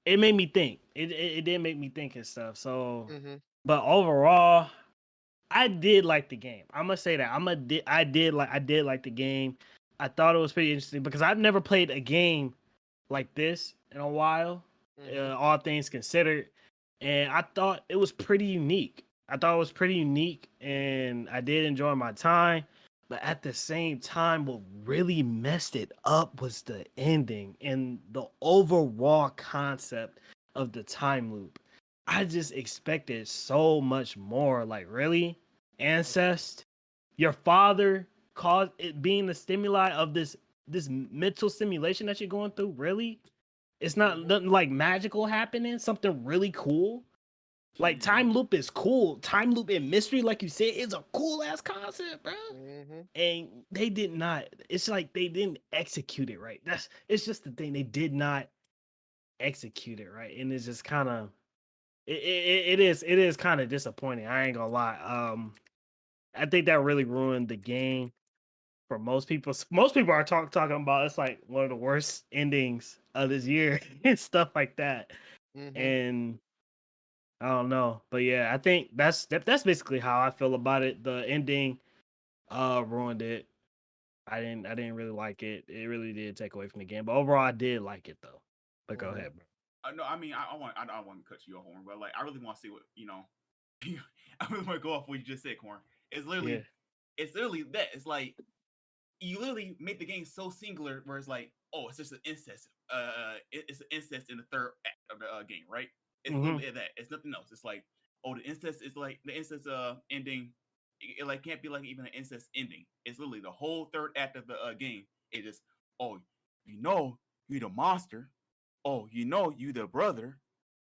it made me think. It did make me think and stuff. So, but overall, I did like the game. I'm gonna say that I did like the game. I thought it was pretty interesting because I've never played a game like this in a while. All things considered, and I thought it was pretty unique. And I did enjoy my time. But at the same time, what really messed it up was the ending and the overall concept of the time loop. I just expected so much more. Like, really? Ancest? Your father caused it being the stimuli of this mental simulation that you're going through? Really? It's not nothing like magical happening, something really cool. Like time loop is cool. Time loop and mystery, like you said, is a cool ass concept, bro. And they did not. It's like they didn't execute it right. It's just the thing. They did not execute it right, and it's just kind of. It is kind of disappointing. I ain't gonna lie. I think that really ruined the game for most people. Most people are talking about it's like one of the worst endings of this year and stuff like that. And I don't know, but yeah, I think that's basically how I feel about it. The ending ruined it. I didn't really like it. It really did take away from the game, but overall I did like it though. But go ahead, bro. No, I mean I don't want to cut you off, Horn, but like I really want to see what I really want to go off what you just said, Corn. It's literally that. It's like you literally make the game so singular where it's like, oh, it's just an incest. It's an incest in the third act of the game, right? It's literally that. It's nothing else. It's like, oh, the incest is like the incest ending. It like can't be like even an incest ending. It's literally the whole third act of the game. It is, oh, you the monster. Oh, you the brother.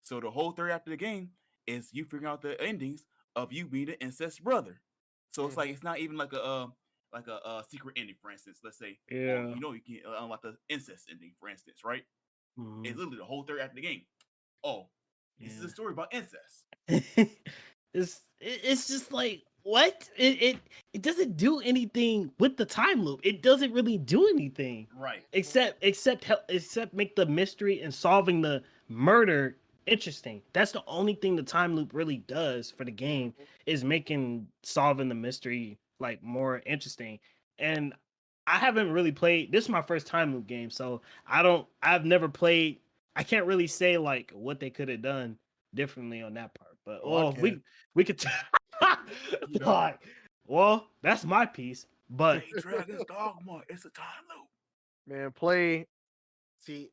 So the whole third act of the game is you figuring out the endings of you being the incest brother. So it's like it's not even like a secret ending, for instance. Let's say, oh, you can unlock the incest ending, for instance, right? It's literally the whole third act of the game. Oh, this is a story about incest. It's just like what it doesn't do anything with the time loop. It doesn't really do anything, right? Except make the mystery and solving the murder interesting. That's the only thing the time loop really does for the game is making solving the mystery like more interesting. And I haven't really played. This is my first time loop game, so I've never played. I can't really say like what they could have done differently on that part. But we could talk. Well, that's my piece. But Dragon's Dogma, it's a time loop. Man, see,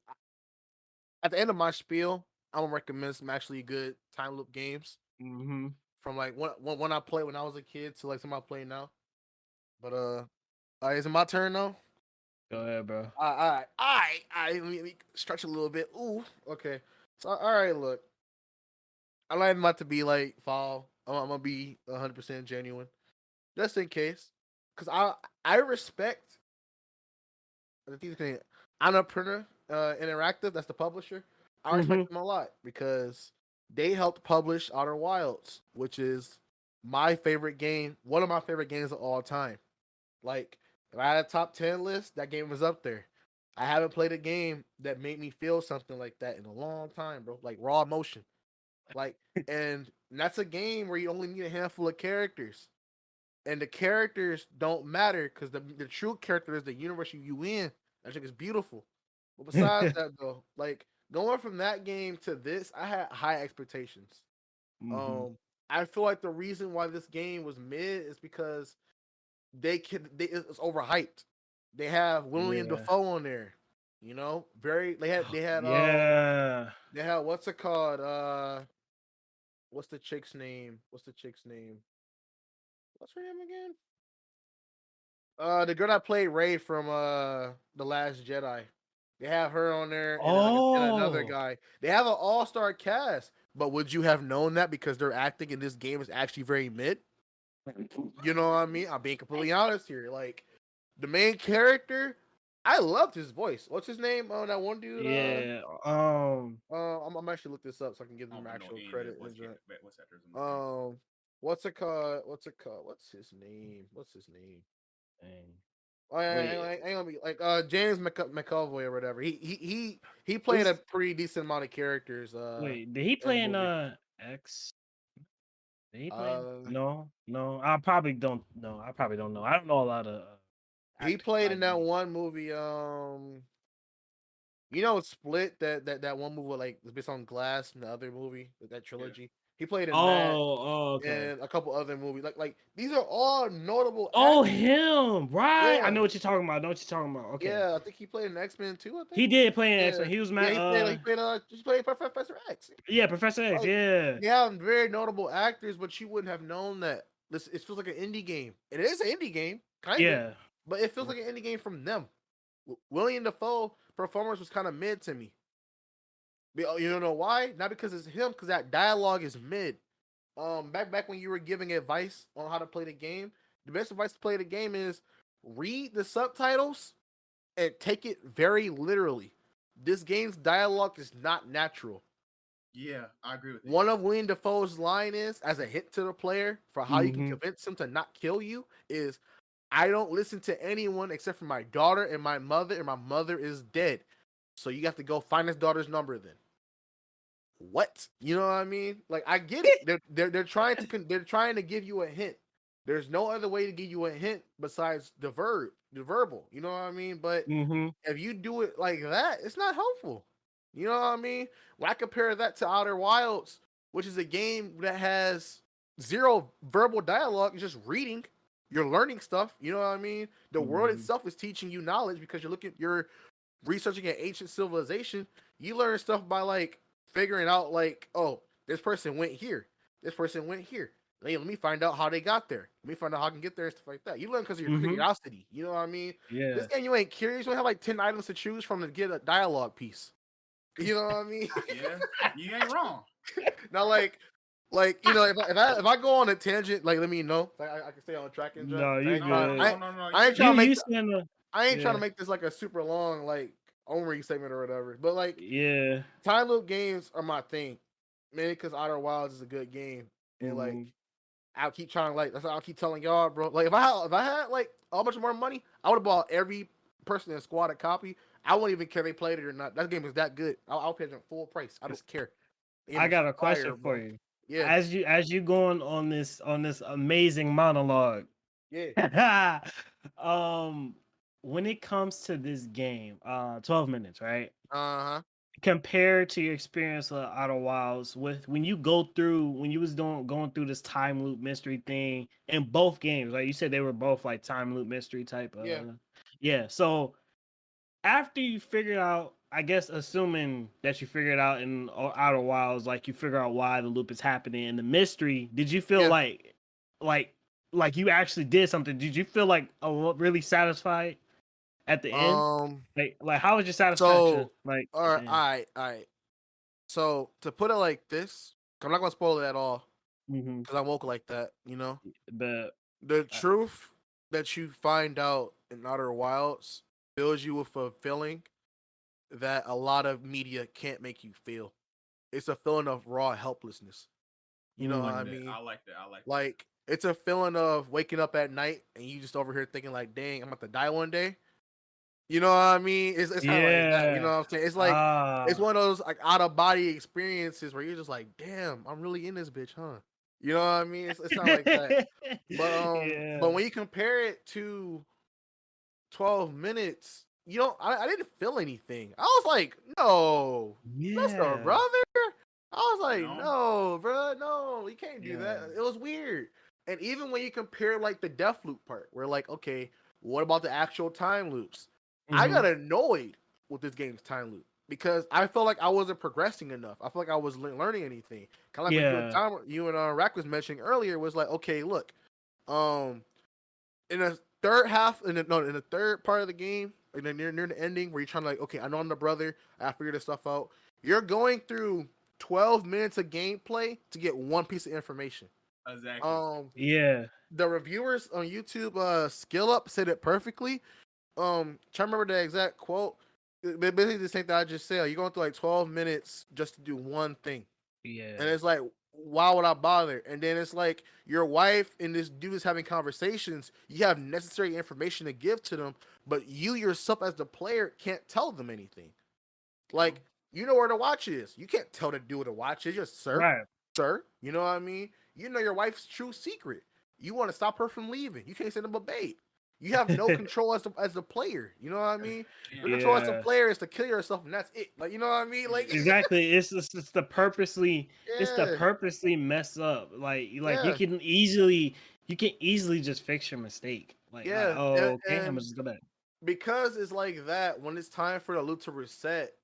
at the end of my spiel, I'm gonna recommend some actually good time loop games. From like when I played when I was a kid to like some I play now. But is it my turn now? Go ahead, bro. All right. Let me stretch a little bit. Ooh, okay. So all right, look. I'm not about to be like fall. I'm gonna be 100% genuine, just in case, because I respect the thing. Annapurna Interactive, that's the publisher. I respect them a lot because they helped publish Outer Wilds, which is my favorite game, one of my favorite games of all time. Like, if I had a top 10 list, that game was up there. I haven't played a game that made me feel something like that in a long time, bro. Like raw emotion. Like, and that's a game where you only need a handful of characters. And the characters don't matter because the true character is the universe you in. That shit is beautiful. But besides that, though, like going from that game to this, I had high expectations. I feel like the reason why this game was mid is because it's overhyped. They have William Dafoe on there. You know, they had what's it called? What's the chick's name? What's her name again? The girl that played Rey from The Last Jedi. They have her on there and another guy. They have an all-star cast. But would you have known that because their acting in this game is actually very mid? You know what I mean? I'm being completely honest here. Like the main character, I loved his voice. What's his name? That one dude. I'm actually look this up so I can give them actual credit. What's it called? What's his name? I ain't gonna be like James McAvoy or whatever. He played a pretty decent amount of characters. Wait, did he play in X? Did he play? No. I probably don't know. I don't know a lot of. He played in that one movie. Split that one movie like was based on Glass and the other movie that trilogy. Yeah. He played in that. Okay. And a couple other movies. Like these are all notable. Oh, actors. Him, right? Yeah. I know what you're talking about. Okay. Yeah, I think he played in X-Men too. I think he did play in X-Men. He was mad. Yeah, he played Professor X. Yeah, Professor X. Yeah. They have very notable actors, but you wouldn't have known that. It feels like an indie game. It is an indie game, kind of. But it feels like an indie game from them. William Dafoe performance was kind of mid to me. You don't know why? Not because it's him, because that dialogue is mid. Back when you were giving advice on how to play the game, the best advice to play the game is read the subtitles and take it very literally. This game's dialogue is not natural. Yeah, I agree with you. One of William Dafoe's line is, as a hint to the player for how you can convince him to not kill you, is, I don't listen to anyone except for my daughter and my mother is dead. So you have to go find his daughter's number then. What? You know what I mean? Like, I get it. They're trying to give you a hint. There's no other way to give you a hint besides the verbal. You know what I mean? But if you do it like that, it's not helpful. You know what I mean? When I compare that to Outer Wilds, which is a game that has zero verbal dialogue, it's just reading. you're learning stuff. You know what I mean? The world itself is teaching you knowledge because you're researching an ancient civilization. You learn stuff by like figuring out like, oh, this person went here, this person went here. Hey, let me find out how they got there. Let me find out how I can get there and stuff like that. You learn because of your curiosity. You know what I mean? Yeah. This game, you ain't curious. You have like 10 items to choose from to get a dialogue piece. You know what I mean? Yeah, you ain't wrong. Now, like you know, if I go on a tangent, like let me know. I can stay on track and no, you good. I ain't trying to make. I ain't trying to yeah. make this like a super long like Omri segment or whatever. But like, Yeah. time loop games are my thing, mainly because Outer Wilds is a good game, and like I'll keep trying like that's what I'll keep telling y'all, bro. Like if I had like a bunch more money, I would have bought every person in the squad a copy. I wouldn't even care if they played it or not. That game is that good. I'll pay them full price. I don't care. I got a question for you. Yeah. As you going on this amazing monologue. Yeah. When it comes to this game, 12 minutes, right? Uh-huh. Compared to your experience with Outer Wilds, with when you was going through this time loop mystery thing in both games, right? You said they were both like time loop mystery type. Yeah. So after you figured out, I guess, assuming that you figured out in Outer Wilds, like you figure out why the loop is happening and the mystery, did you feel like you actually did something? Did you feel like really satisfied at the end? Like how was your satisfaction? All right. So to put it like this, I'm not gonna spoil it at all because I'm woke like that, you know. The truth that you find out in Outer Wilds fills you with a feeling that a lot of media can't make you feel. It's a feeling of raw helplessness. You know what I mean? I like that. Like it's a feeling of waking up at night and you just over here thinking like, dang, I'm about to die one day. You know what I mean? It's kind of like that. You know what I'm saying? It's like it's one of those like out of body experiences where you're just like, damn, I'm really in this bitch, huh? You know what I mean? It's not like that. But when you compare it to 12 minutes, you don't. I didn't feel anything. I was like, no, that's our brother. I was like, no, bro, no, you can't do that. It was weird. And even when you compare like the death loop part, where like, okay, what about the actual time loops? I got annoyed with this game's time loop because I felt like I wasn't progressing enough. I felt like I was learning anything. Kind of like what you and Rack was mentioning earlier was like, okay, look, in the third half, in the third part of the game, and then near the ending, where you're trying to like, okay, I know I'm the brother, I figured this stuff out. You're going through 12 minutes of gameplay to get one piece of information. Exactly. The reviewers on YouTube, Skill Up said it perfectly. Trying to remember the exact quote. Basically the same thing I just said. You're going through like 12 minutes just to do one thing. Yeah. And it's like, why would I bother? And then it's like your wife and this dude is having conversations. You have necessary information to give to them, but you yourself as the player can't tell them anything. Like, you know where the watch is. You can't tell the dude where the watch is. Just, sir. You know what I mean? You know your wife's true secret. You want to stop her from leaving. You can't send them a bait. You have no control as the player. You know what I mean? Your control as a player is to kill yourself, and that's it. Like, you know what I mean? Like exactly. It's the purposely mess up. Like you can easily just fix your mistake. Like, okay, I'm gonna just go back. Because it's like that when it's time for the loop to reset.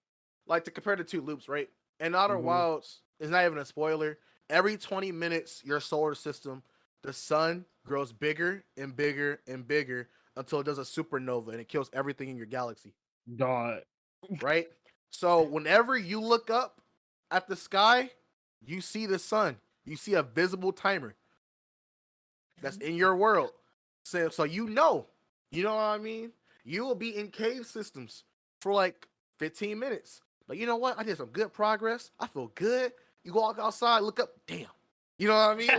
Like to compare the two loops, right? And Outer Wilds is not even a spoiler. Every 20 minutes, your solar system, the sun grows bigger and bigger and bigger until it does a supernova and it kills everything in your galaxy. God. Right? So whenever you look up at the sky, you see the sun. You see a visible timer that's in your world. So you know what I mean? You will be in cave systems for like 15 minutes. But you know what? I did some good progress. I feel good. You walk outside, look up, damn. You know what I mean?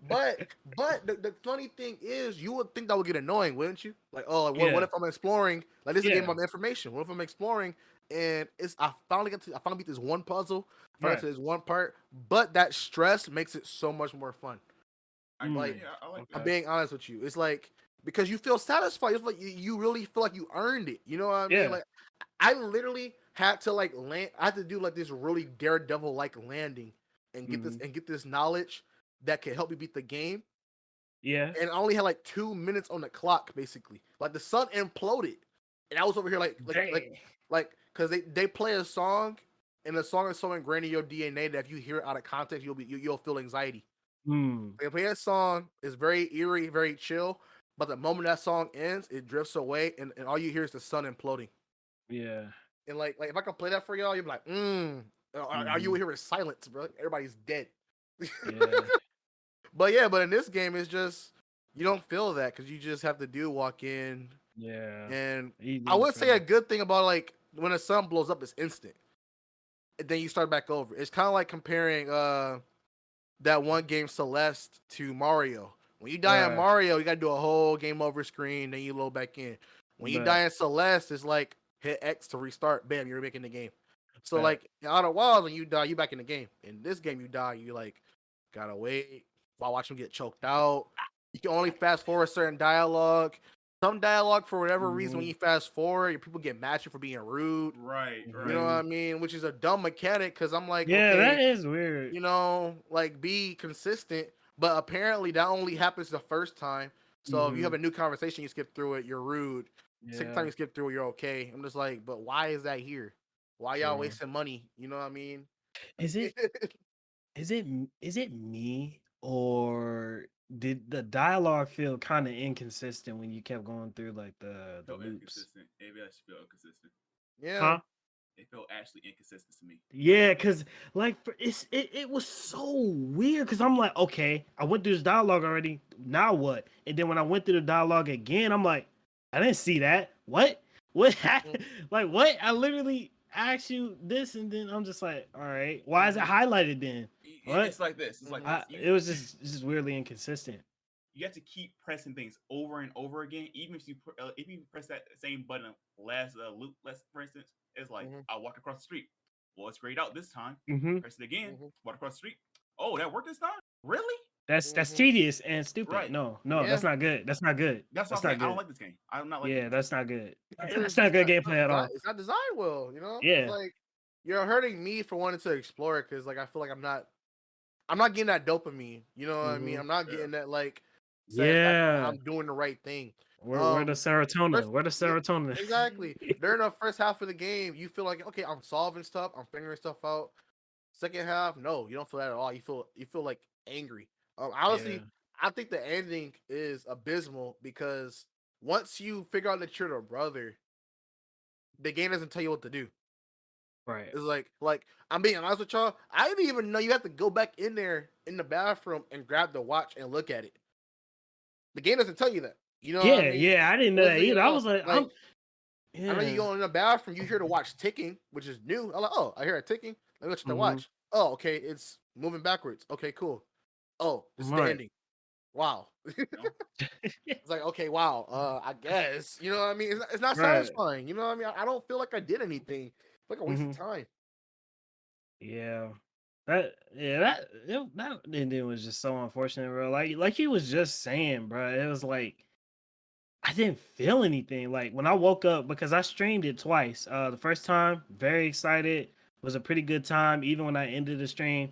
Like, but the funny thing is, you would think that would get annoying, wouldn't you? Like, what if I'm exploring? Like, this is a game about information. What if I'm exploring and I finally beat this one puzzle, to this one part, but that stress makes it so much more fun. I like that. I'm being honest with you. It's like because you feel satisfied. It's like you really feel like you earned it. You know what I mean? Like, I literally had to like land. I had to do like this really daredevil like landing and get this knowledge that can help me beat the game. Yeah. And I only had like 2 minutes on the clock, basically. Like the sun imploded, and I was over here because they play a song, and the song is so ingrained in your DNA that if you hear it out of context, you'll feel anxiety. They play a song, it's very eerie, very chill, but the moment that song ends, it drifts away, and all you hear is the sun imploding. Yeah. And like if I can play that for y'all, you'll be like, All you hear is silence, bro. Everybody's dead. Yeah. But in this game, it's just you don't feel that because you just have to walk in. Yeah. And Easy I would say a friendly. good thing about like when the sun blows up, it's instant. And then you start back over. It's kind of like comparing that one game Celeste to Mario. When you die in Mario, you gotta do a whole game over screen, then you load back in. When you die in Celeste, it's like hit X to restart. Bam, you're making the game. So like in Outer Wilds, when you die, you back in the game. In this game, you die, you like gotta wait while watching them get choked out. You can only fast forward certain dialogue. Some dialogue, for whatever reason, when you fast forward, your people get mad at you for being rude. Right. You know what I mean? Which is a dumb mechanic because I'm like, Yeah, okay, that is weird. you know, like be consistent. But apparently that only happens the first time. So if you have a new conversation, you skip through it, you're rude. Second time you skip through it, you're okay. I'm just like, but why is that here? Why y'all wasting money? You know what I mean? Is it is it me, or did the dialogue feel kind of inconsistent when you kept going through like the Felt loops? inconsistent. Maybe I should feel inconsistent. Yeah. Huh? It felt actually inconsistent to me. Yeah, cause like it was so weird. Cause I'm like, okay, I went through this dialogue already. Now what? And then when I went through the dialogue again, I'm like, I didn't see that. What? What happened? Like what? I literally asked you this, and then I'm just like, all right, why is it highlighted then? What? It's like this. It's like this. It was just weirdly inconsistent. You have to keep pressing things over and over again, even if you press that same button last loop. For instance, it's like I walked across the street. Well, it's grayed out this time. Press it again. Walk across the street. Oh, that worked this time? Really? That's tedious and stupid. Right. No, that's not good. That's not good. That's what I'm saying. I don't like this game. I'm not like. Yeah, that's not good. That's not good gameplay at all. It's not designed well, you know. Yeah. It's like you're hurting me for wanting to explore it because like I feel like I'm not getting that dopamine. You know what I mean? I'm not getting that like. I'm doing the right thing. Where the serotonin? Where the serotonin? Exactly. During the first half of the game, you feel like, okay, I'm solving stuff, I'm figuring stuff out. Second half, no, you don't feel that at all. You feel like angry. Honestly, I think the ending is abysmal because once you figure out that you're the brother, the game doesn't tell you what to do. Right. It's like I'm being honest with y'all. I didn't even know you have to go back in there in the bathroom and grab the watch and look at it. The game doesn't tell you that. You know what I mean? Yeah, I didn't know that either. I was like I know you go in the bathroom, you hear the watch ticking, which is new. I'm like, oh, I hear it ticking. Let me look at the watch. Oh, okay, it's moving backwards. Okay, cool. Oh, this is the ending. Wow. It's like, okay, wow. I guess. You know what I mean? It's not satisfying. You know what I mean? I don't feel like I did anything. It's like a waste of time. Yeah. That ending was just so unfortunate, bro. Like he was just saying, bro. It was like I didn't feel anything. Like when I woke up, because I streamed it twice. The first time, very excited, was a pretty good time. Even when I ended the stream,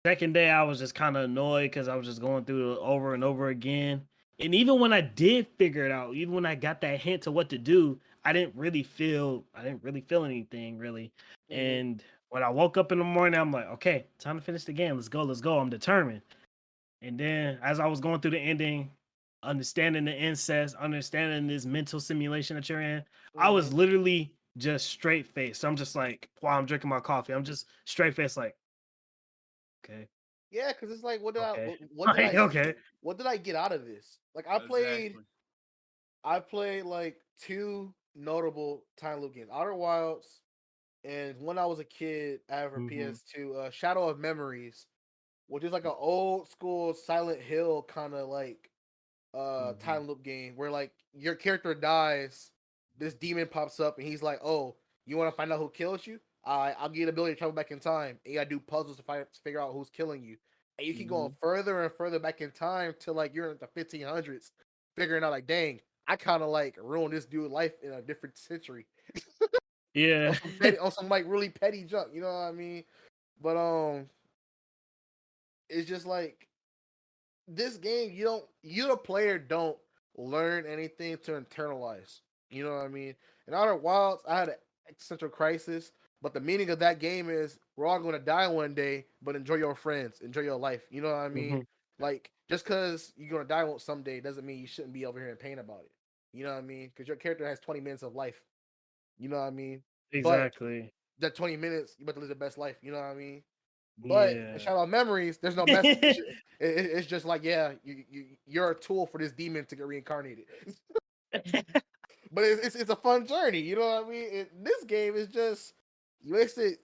second day I was just kind of annoyed because I was just going through it over and over again. And even when I did figure it out, even when I got that hint to what to do, I didn't really feel anything really. And when I woke up in the morning, I'm like, okay, time to finish the game. Let's go. I'm determined. And then as I was going through the ending, understanding the incest, understanding this mental simulation that you're in, I was literally just straight faced. I'm just like, while I'm drinking my coffee, I'm just straight faced, like, okay. Yeah, because it's like, what did I get out of this? Like I played like 2 notable time loop games, Outer Wilds, and when I was a kid, I have a PS2, Shadow of Memories, which is like an old school Silent Hill kind of like time loop game where like your character dies, this demon pops up and he's like, oh, you want to find out who killed you? I'll give you the ability to travel back in time, and you gotta do puzzles to figure out who's killing you. And you keep going further and further back in time till like you're in the 1500s, figuring out like, dang, I kind of like ruined this dude's life in a different century. Yeah. on some like really petty junk, you know what I mean? But it's just like this game, you the player don't learn anything to internalize. You know what I mean? In Outer Wilds, I had an existential crisis, but the meaning of that game is we're all going to die one day, but enjoy your friends, enjoy your life. You know what I mean? Like, just because you're going to die someday doesn't mean you shouldn't be over here in pain about it. You know what I mean? Because your character has 20 minutes of life. You know what I mean? Exactly. But that 20 minutes, you better live the best life. You know what I mean? But in Shadow of Memories, there's no message. It's just like, yeah, you're a tool for this demon to get reincarnated. But it's a fun journey. You know what I mean? This game is just, you wasted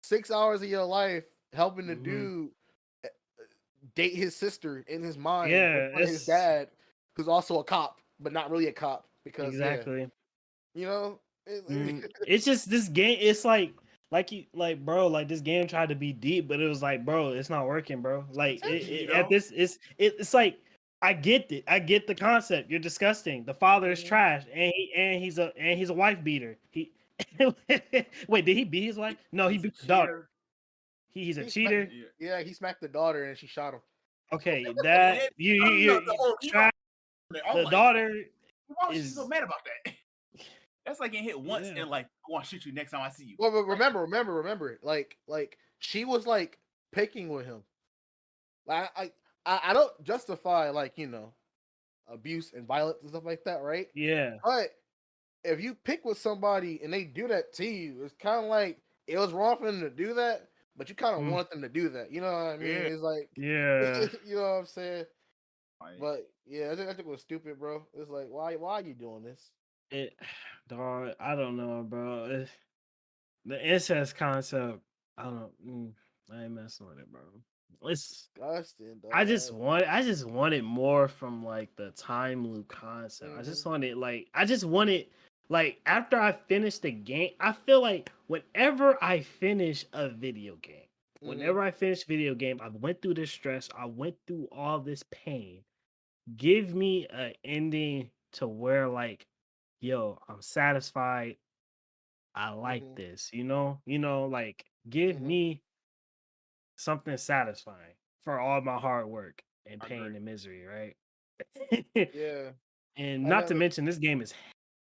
6 hours of your life helping the dude date his sister in his mind. Yeah, with his dad, who's also a cop, but not really a cop because exactly. You know, it's just this game. It's like bro, like this game tried to be deep, but it was like, bro, it's not working, bro. Like at this, it's like I get it. I get the concept. You're disgusting. The father is trash, and he's a wife beater. He wait, did he beat his wife? No, he beat the daughter. He's a cheater. Yeah, he smacked the daughter and she shot him. Okay, that you trash. The daughter. Why was she so mad about that? That's like getting hit once and like, I want to shoot you next time I see you. Well, but remember, like she was like picking with him. Like I don't justify like abuse and violence and stuff like that, right? Yeah. But if you pick with somebody and they do that to you, it's kind of like it was wrong for them to do that, but you kind of want them to do that. You know what I mean? Yeah. It's like, yeah, you know what I'm saying? But yeah, I think it was stupid, bro. It's like, why are you doing this? Dog, I don't know, bro. The incest concept, I don't. I ain't messing with it, bro. It's disgusting, dog. I just wanted more from like the time loop concept. I just wanted like after I finished the game. I feel like whenever I finish a video game, I went through this stress. I went through all this pain. Give me an ending to where like, yo, I'm satisfied. I like this, like give me something satisfying for all my hard work and pain and misery, right? Yeah. And not to mention this game is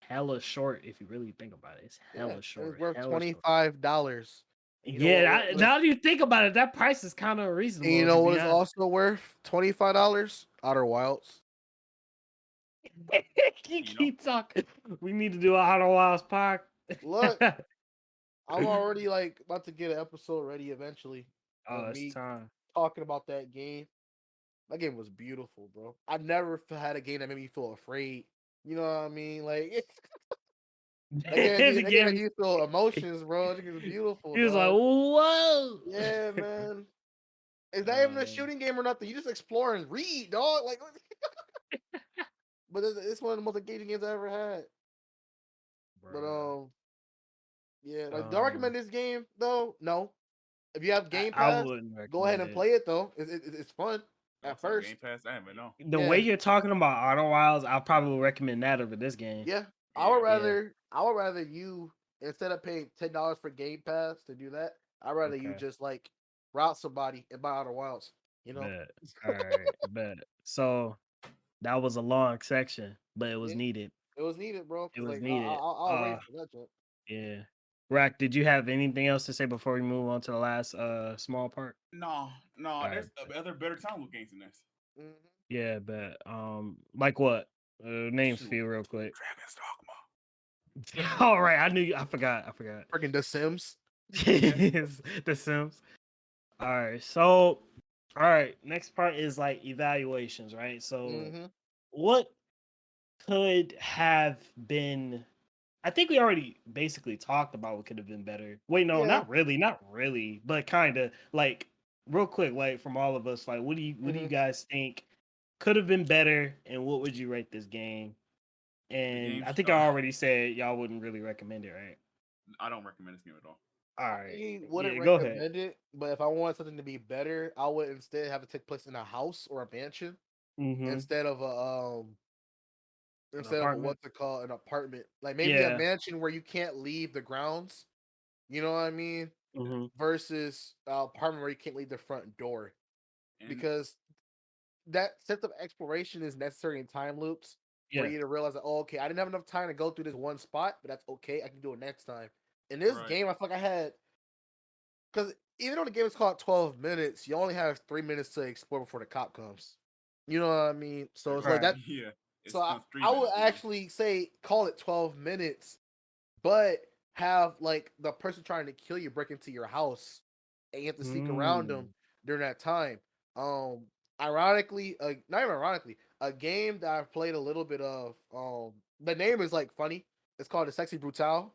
hella short if you really think about it. It's hella short. It's worth $25. Yeah, now that you think about it, that price is kind of reasonable. And you know what is also worth $25? Outer Wilds. You keep talking. We need to do a Outer Wilds pack. Look, I'm already like about to get an episode ready eventually. Oh, it's time. Talking about that game. That game was beautiful, bro. I never had a game that made me feel afraid. You know what I mean? Like, that game made you feel emotions, bro. It was beautiful. He was like, "Whoa!" Yeah, man. It's not even a shooting game or nothing. You just explore and read, dog. Like, but it's one of the most engaging games I ever had. Bro. But yeah, like, do I recommend this game though? No. If you have Game Pass, go ahead and play it though. It's fun at first. Game Pass, I haven't know. The way you're talking about Outer Wilds, I'll probably recommend that over this game. Yeah, I would rather you, instead of paying $10 for Game Pass to do that, I'd rather you just like route somebody and buy Outer Wilds. You know. Bet. All right, bet. So that was a long section, but it was needed. It was needed, bro. It was like, needed. I'll wait for that. Yeah. Rack, did you have anything else to say before we move on to the last small part? No. There's other better time loop games than this. Yeah, but like what? Names for you real quick. Dragon's Dogma. All right, I forgot. Freaking The Sims. The Sims. All right. Next part is like evaluations, right? So, what could have been? I think we already basically talked about what could have been better. Wait, no, not really, but kind of like real quick, like from all of us, like what do you guys think could have been better, and what would you rate this game? And I think I already said y'all wouldn't really recommend it, right? I don't recommend this game at all. All right, I wouldn't recommend it, but if I want something to be better, I would instead have it take place in a house or a mansion instead of a what's it called, an apartment. Like maybe a mansion where you can't leave the grounds. You know what I mean? Versus an apartment where you can't leave the front door. Because that sense of exploration is necessary in time loops for you to realize that, oh, okay, I didn't have enough time to go through this one spot, but that's okay. I can do it next time. In this game, I feel like I had, because even though the game is called 12 minutes, you only have 3 minutes to explore before the cop comes. You know what I mean? So it's like that. Yeah. So I would actually say call it 12 minutes, but have like the person trying to kill you break into your house and you have to sneak around them during that time. Ironically, not even ironically, a game that I've played a little bit of. The name is like funny. It's called The Sexy Brutale,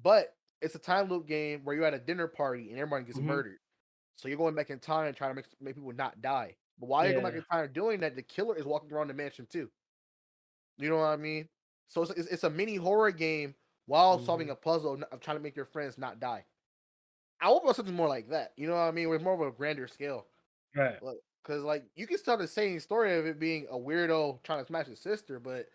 but it's a time loop game where you're at a dinner party and everybody gets murdered. So you're going back in time trying to make people not die. But while you're going back in time doing that, the killer is walking around the mansion too. You know what I mean? So it's a mini horror game while solving a puzzle of trying to make your friends not die. I hope it's something more like that. You know what I mean? With more of a grander scale. Right. Because like you can tell the same story of it being a weirdo trying to smash his sister, but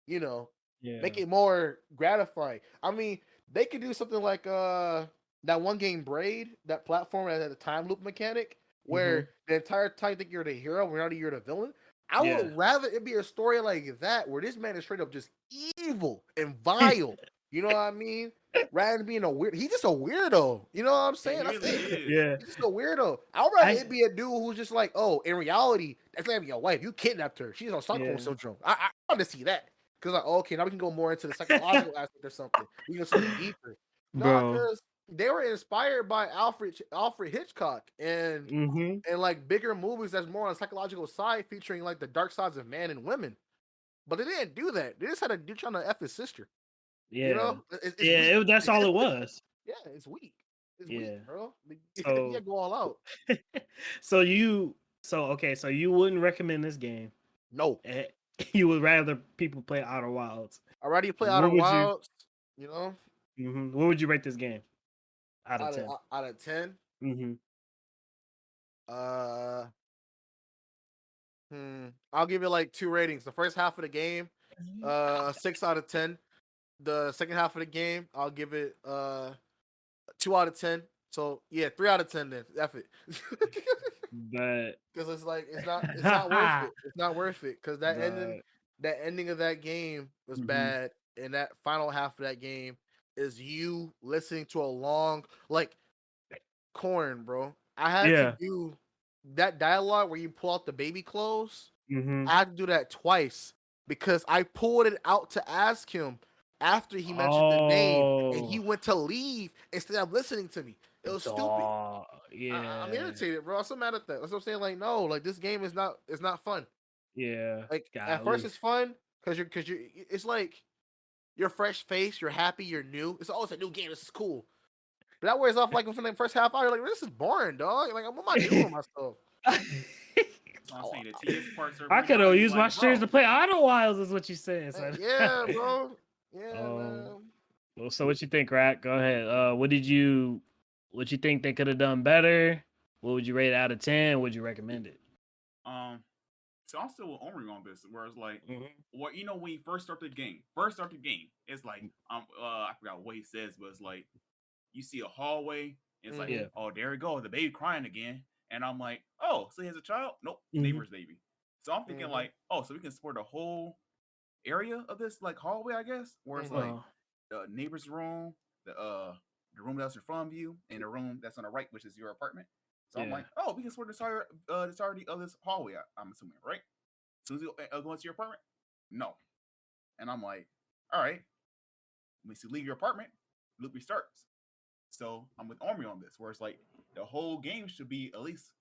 you know, make it more gratifying. I mean, they could do something like that one game Braid, that platform that had a time loop mechanic where the entire time you think you're the hero, when you're the villain. I would rather it be a story like that where this man is straight up just evil and vile. You know what I mean? Rather than being a weird, he's just a weirdo. You know what I'm saying? That's it. Yeah. He's just a weirdo. I'd rather it be a dude who's just like, oh, in reality, that's not even your wife. You kidnapped her. She's on Stockholm syndrome. I want to see that. Because like, okay, now we can go more into the psychological aspect or something. We can go something deeper. No, because they were inspired by Alfred Hitchcock and like bigger movies that's more on the psychological side, featuring like the dark sides of man and women. But they didn't do that. They just had a dude trying to F his sister. Yeah. You know? It's that's all it was. Yeah, it's weak. It's weak, bro. So, you go all out. So you wouldn't recommend this game? No. You would rather people play Outer Wilds. I'd rather you play Outer Wilds, you know? What would you rate this game? Out of 10. Out of 10? I'll give it like 2 ratings. The first half of the game, 6 out of 10. The second half of the game, I'll give it 2 out of 10. So yeah, 3 out of 10 then. F it. But because it's like it's not worth it. It's not worth it. Because that ending of that game was bad. And that final half of that game is you listening to a long corn, bro. I had to do that dialogue where you pull out the baby clothes. I had to do that twice because I pulled it out to ask him after he mentioned the name, and he went to leave instead of listening to me. It was stupid. I'm irritated, bro. I'm so mad at that. That's what I'm saying. Like, no, like this game is not fun. Yeah. Like at first it's fun because you're it's like you're fresh face, you're happy, you're new. It's always a new game. This is cool. But that wears off like within the first half hour. Like, this is boring, dog. Like, what am I doing with myself? I could have used my streams to play Outer Wilds, is what you said. So. Yeah, bro. Yeah, man. Well, so what you think, Rack? Go ahead. What you think they could have done better? What would you rate it out of 10? Would you recommend it? So I'm still with Omri on this, where it's like, well, you know, when you first start the game, it's like, I forgot what he says, but it's like, you see a hallway, and it's like, oh, there we go, the baby crying again, and I'm like, oh, so he has a child? Nope, neighbor's baby. So I'm thinking like, oh, so we can support the whole area of this like hallway, I guess, where it's like the neighbor's room, the room that's in front of you, and the room that's on the right, which is your apartment. So I'm like, oh, we can support the entirety of this hallway. I'm assuming, right? So you go into your apartment? No. And I'm like, all right. When you leave your apartment, loop restarts. So I'm with Omri on this, where it's like the whole game should be at least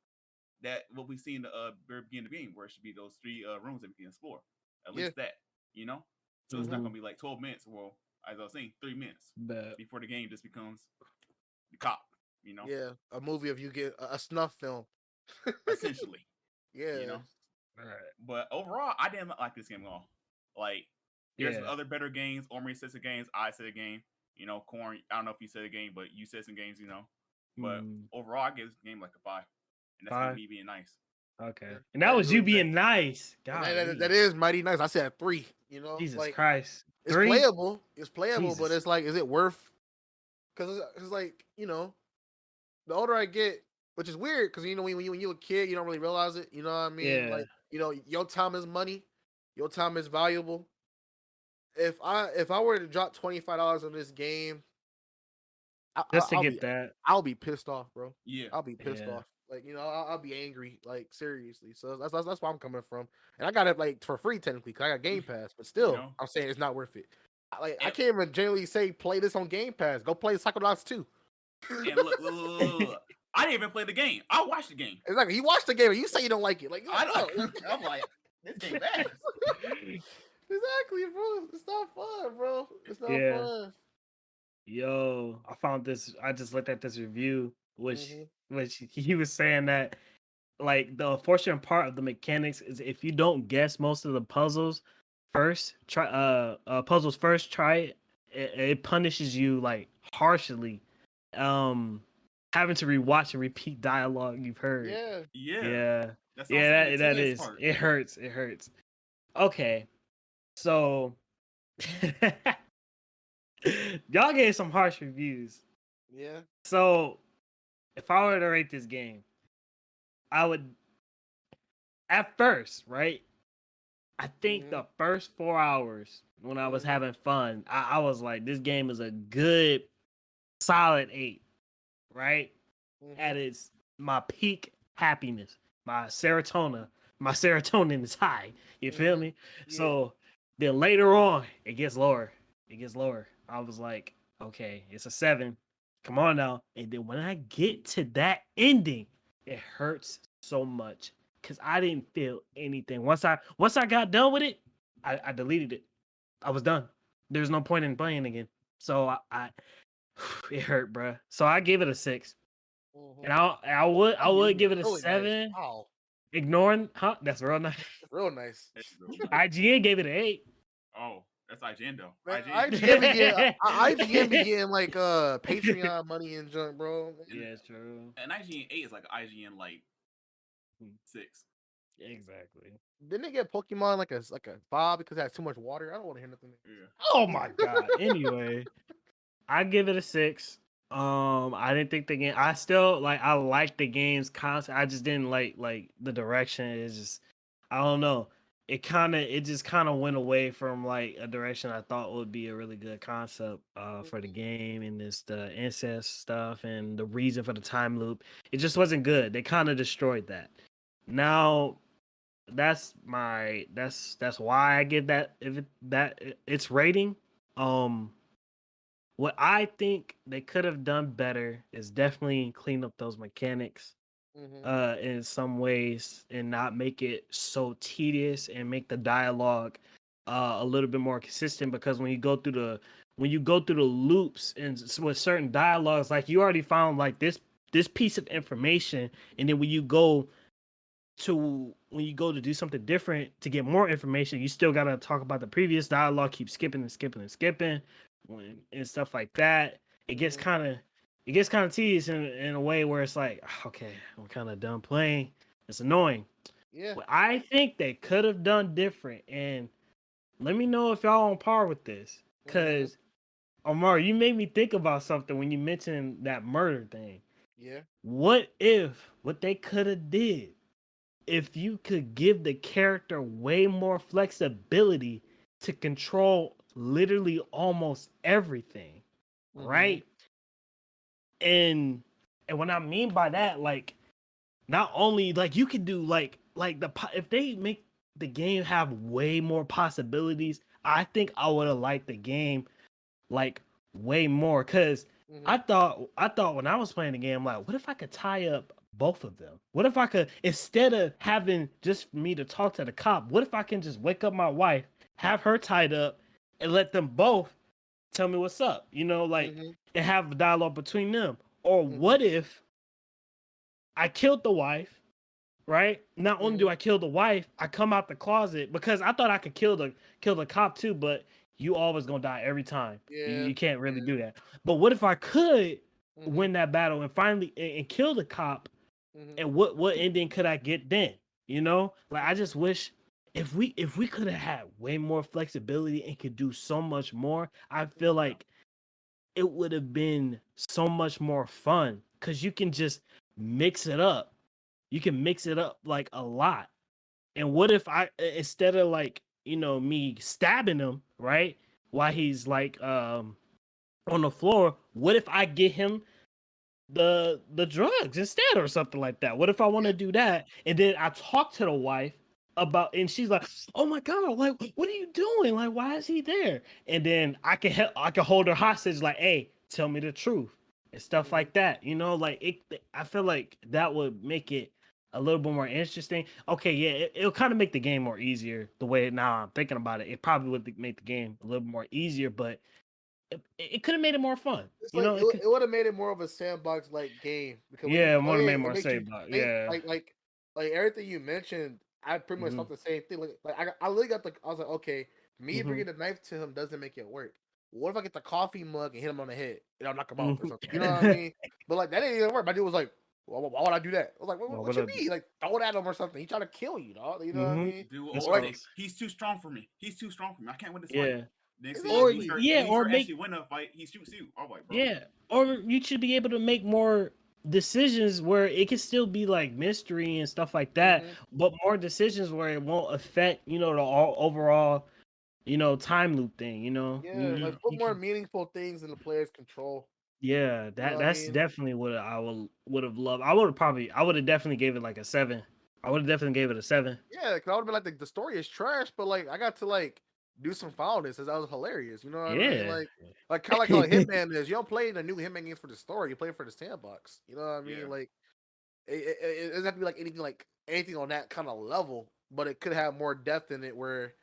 that what we see in the very beginning of the game, where it should be those 3 rooms that we can explore. At least that, you know? So it's not gonna be like 12 minutes. Well, as I was saying, 3 minutes before the game just becomes the cop, you know? Yeah, a movie of you get a snuff film. Essentially. Yeah. You know? All right. But overall, I didn't like this game at all. Like, there's other better games. Omri said some games. I said a game. You know, Corn, I don't know if you said a game, but you said some games, you know. But overall, I give this game like a 5. And that's me being nice. Okay. And that was you being nice. God. That is mighty nice. I said 3, you know. Jesus Christ. It's playable. It's playable, Jesus. But it's like, is it worth? Because it's like, you know, the older I get, which is weird because when you're a kid, you don't really realize it. You know what I mean? Yeah. Like your time is money, your time is valuable. If I were to drop $25 on this game, Just to I'll get be that. I'll be pissed off, bro. Yeah. I'll be pissed Yeah. off. Like I'll be angry. Like seriously. So that's where I'm coming from. And I got it like for free technically because I got Game Pass. But still, I'm saying it's not worth it. I can't even generally say play this on Game Pass. Go play Psychonauts 2. And look. I didn't even play the game. I watched the game. Exactly. You watched the game and you say you don't like it. Like I'm like, this game bad. Exactly, bro. It's not fun, bro. It's not fun. Yo, I found this. I just looked at this review, which he was saying that like the unfortunate part of the mechanics is if you don't guess most of the puzzles first, try it, it punishes you like harshly. Having to rewatch and repeat dialogue you've heard. Yeah. That is. Part. It hurts. It hurts. Okay, so y'all gave some harsh reviews. Yeah. So if I were to rate this game, I would at first, right? I think the first 4 hours when I was having fun, I was like, this game is a good solid 8, right? At its my peak happiness, my serotonin is high. You feel me? Yeah. So then later on, it gets lower. I was like, okay, it's a 7. Come on now. And then when I get to that ending, it hurts so much because I didn't feel anything. Once I got done with it, I deleted it. I was done. There's no point in playing again. So I it hurt, bro. So I gave it a 6. And I would give it a 7. Nice. Wow. Ignoring, that's real nice. Real nice. IGN gave it an 8. Oh, that's IGN though. Man, IGN be getting like Patreon money and junk, bro. Yeah, it's true. And IGN 8 is like IGN like 6. Exactly. Didn't they get Pokemon like a 5 because it has too much water? I don't want to hear nothing. Yeah. Oh my god. Anyway, I give it a 6. I didn't think the game. I still I like the game's concept. I just didn't like the direction. It's just I don't know. It just kind of went away from like a direction I thought would be a really good concept for the game, and the incest stuff and the reason for the time loop. It just wasn't good. They kind of destroyed that. Now that's why I give that its rating. What I think they could have done better is definitely clean up those mechanics in some ways and not make it so tedious and make the dialogue a little bit more consistent, because when you go through the loops and with certain dialogues, like you already found like this piece of information, and then when you go to do something different to get more information, you still got to talk about the previous dialogue, keep skipping and stuff like that. It gets kind of tedious in a way where it's like, okay, I'm kind of done playing. It's annoying. Yeah. But I think they could have done different, and let me know if y'all on par with this, because Omar, you made me think about something when you mentioned that murder thing. Yeah. What they could have did if you could give the character way more flexibility to control literally almost everything, right? And what I mean by that, like, not only like you could do like if they make the game have way more possibilities, I think I would have liked the game like way more, because I thought when I was playing the game, like, what if I could tie up both of them? What if I could, instead of having just me to talk to the cop, what if I can just wake up my wife, have her tied up, and let them both tell me what's up, and have a dialogue between them? Or what if I killed the wife, right? Not only do I kill the wife, I come out the closet, because I thought I could kill the cop too, but you always gonna die every time. Yeah. You can't really do that. But what if I could win that battle and finally and kill the cop? And what ending could I get then? Like, I just wish if we could have had way more flexibility and could do so much more, I feel like it would have been so much more fun, because you can just mix it up. You can mix it up like a lot. And what if I instead of like, me stabbing him, right? While he's like on the floor, what if I get him the drugs instead or something like that? What if I want to do that and then I talk to the wife about and she's like, "Oh my god, like what are you doing? Like why is he there?" And then I can hold her hostage like, "Hey, tell me the truth." And stuff like that. Like I feel like that would make it a little bit more interesting. Okay, yeah, it'll kind of make the game more easier the way now I'm thinking about it. It probably would make the game a little more easier, but it could have made it more fun. It's like it would have made it more of a sandbox like game because when you Yeah, play made it, more it makes you sandbox. think Yeah. like everything you mentioned. I pretty much thought the same thing. Like I really got I was like, okay, me bringing the knife to him doesn't make it work. What if I get the coffee mug and hit him on the head and I'll knock him off or something? You know what I mean? But like that didn't even work. My dude was like, well, why would I do that? I was like, what you mean? Like throw it at him or something? He trying to kill you, dog. You know what I mean? Dude, Or he's too strong for me. He's too strong for me. I can't win this Yeah. fight. Next exactly. thing, or actually win a fight, he shoots you. Oh, like, bro. Yeah, or you should be able to make more decisions where it can still be like mystery and stuff like that, but more decisions where it won't affect, the overall, time loop thing. Yeah, like put more meaningful things in the player's control. Yeah, that's definitely what I would have loved. I would have definitely gave it like a 7. I would have definitely gave it a 7. Yeah, because I would have been like, the story is trash, but like I got to like do some foulness, as that was hilarious. You know what I mean? Yeah. Like kind of like how Hitman is. You don't play the new Hitman games for the story. You play it for the sandbox. You know what I mean? Yeah. Like it doesn't have to be like anything on that kind of level, but it could have more depth in it. Where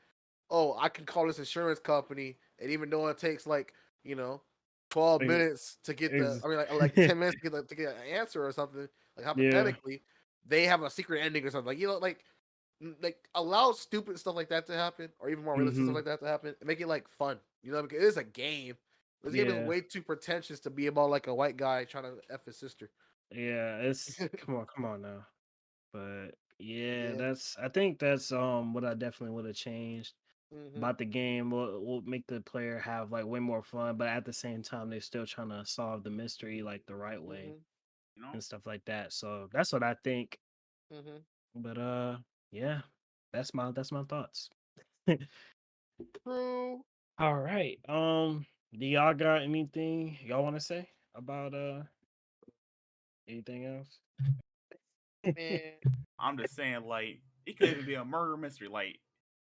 I can call this insurance company, and even though it takes 12 minutes to get like 10 minutes to get an answer or something, like hypothetically, they have a secret ending or something. Like allow stupid stuff like that to happen, or even more realistic stuff like that to happen, and make it like fun. Because it is a game. This game is way too pretentious to be about like a white guy trying to F his sister. Yeah, it's come on now. But I think that's what I definitely would have changed about the game. Will make the player have like way more fun, but at the same time they're still trying to solve the mystery like the right way and stuff like that. So that's what I think. But yeah, that's my thoughts. True. All right. Do y'all got anything y'all want to say about anything else? Man. I'm just saying, like, it could even be a murder mystery. Like,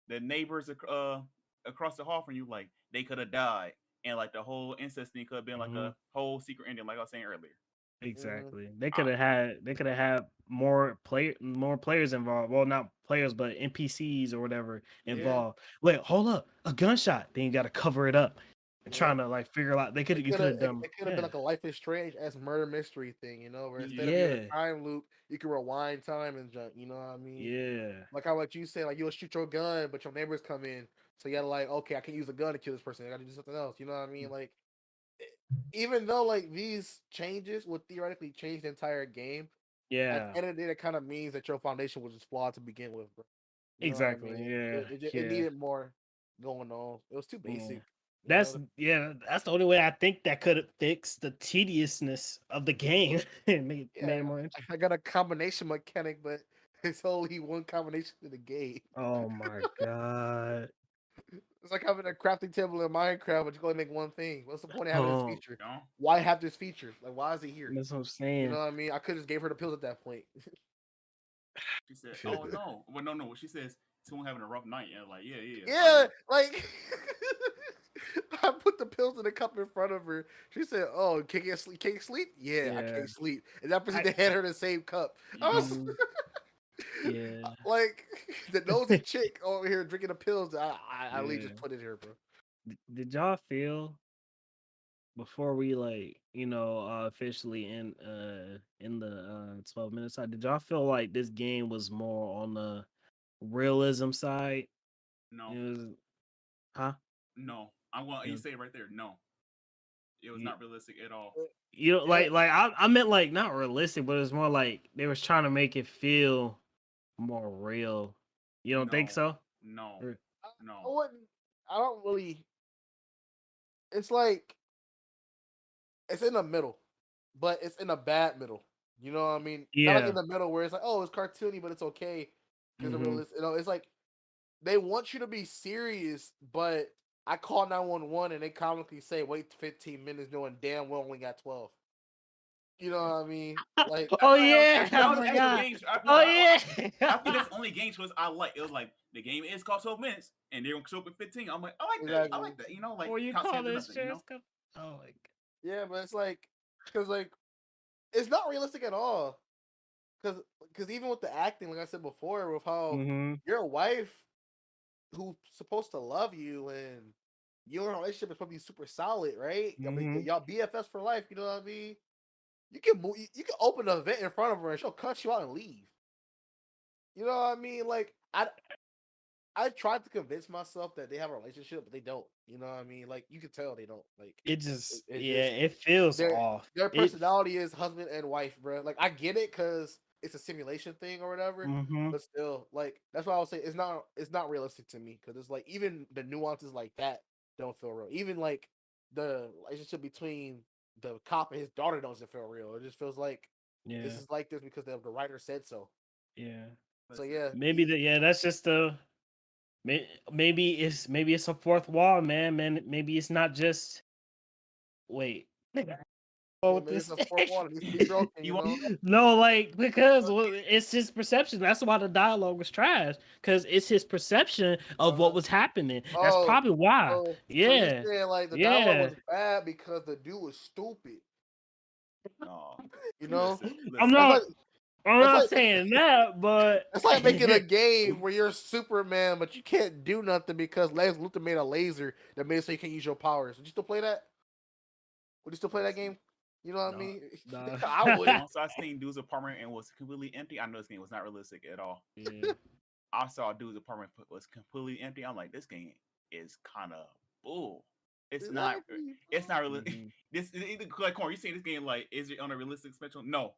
the neighbors across the hall from you, like, they could have died, and like the whole incest thing could have been like a whole secret ending, like I was saying earlier. Exactly. They could have had more players involved. Well, not players, but NPCs or whatever involved. Wait, hold up. A gunshot. Then you got to cover it up. And trying to like figure out you could have done it could have been like a Life is Strange as murder mystery thing, where instead of being a time loop, you can rewind time and jump, you know what I mean? Yeah. Like how you say, like you'll shoot your gun, but your neighbors come in. So you gotta like, okay, I can use a gun to kill this person. I gotta do something else. You know what I mean? Like even though like these changes would theoretically change the entire game, at the end of the day, that kind of means that your foundation was just flawed to begin with, bro. You know what I mean? It needed more going on. It was too basic. That's the only way I think that could fix the tediousness of the game and made it more interesting. I got a combination mechanic, but it's only one combination in the game. Oh my god. It's like having a crafting table in Minecraft, but you can only make one thing. What's the point of having this feature? No. Why have this feature? Like, why is it here? That's what I'm saying. You know what I mean? I could just gave her the pills at that point. She said, "Oh no, well no." She says, "Someone having a rough night," and like, yeah, like I put the pills in the cup in front of her. She said, "Oh, can't you sleep? Can't you sleep? Yeah, I can't sleep." And that person had her the same cup. I was like the nosy chick over here drinking the pills. I really just put it here, bro. Did y'all feel before we officially in the 12 minute side? Did y'all feel like this game was more on the realism side? No. It was, huh? No. You say it right there. No. It was not realistic at all. I meant like not realistic, but it's more like they was trying to make it feel more real. You don't think so? No. No. I don't really. It's like it's in the middle, but it's in a bad middle. You know what I mean? Not like Yeah. in the middle where it's like, oh, it's cartoony, but it's okay because Mhm. realistic. You know, it's like they want you to be serious, but I call 911 and they comically say, "Wait 15 minutes," knowing damn well only got 12. You know what I mean? Like, Oh I feel yeah, like that I was an actual forgot. game. Oh yeah. I think that's the only game choice I like. It was like the game is called 12 minutes, and they're gonna show up in 15. I'm like, I like that. I exactly. like that. You know, like Or you cops call can't do this nothing. You know. Oh my god. Yeah, but it's like, because like, it's not realistic at all. Because even with the acting, like I said before, with how Mhm. your wife who's supposed to love you and your relationship is supposed to be super solid, right? I mean, Mhm. y'all BFS for life. You know what I mean? You can move, you can open an event in front of her and she'll cut you out and leave. You know what I mean? Like I tried to convince myself that they have a relationship, but they don't. You know what I mean? Like you can tell they don't. Like It just it's yeah, just it feels their off. their It personality is husband and wife, bro. Like I get it because it's a simulation thing or whatever, Mhm. but still, like that's why I would say it's not realistic to me because it's like even the nuances like that don't feel real. Even like the relationship between the cop and his daughter doesn't feel real. It just feels like this Yeah. is like this because the writer said so. Yeah. So Listen, yeah, Maybe that's just the maybe it's a fourth wall, man. Maybe it's not just wait. Oh, yeah, with maybe it's this. a fourth wall that needs to be broken. You you want know? No, like because it's his perception. That's why the dialogue was trash. Because it's his perception of what was happening. That's Oh, probably why. so you Yeah, saying like the dialogue yeah. was bad because the dude was stupid? no. You know? I'm Listen. That's like not. I'm that's not like saying that, but that's like making a game where you're Superman, but you can't do nothing because Lex Luthor made a laser that made it so you can't use your powers. Would you still play that? Would you still play that Listen. game? You know what I No. mean? nah. I would. Once I seen dude's apartment and was completely empty, I know this game was not realistic at all. Yeah. I saw dude's apartment was completely empty. I'm like, this game is kind of bull. It's not. Exactly. It's not really. Mhm. This like, Corn, you saying this game like is it on a realistic spectrum? No.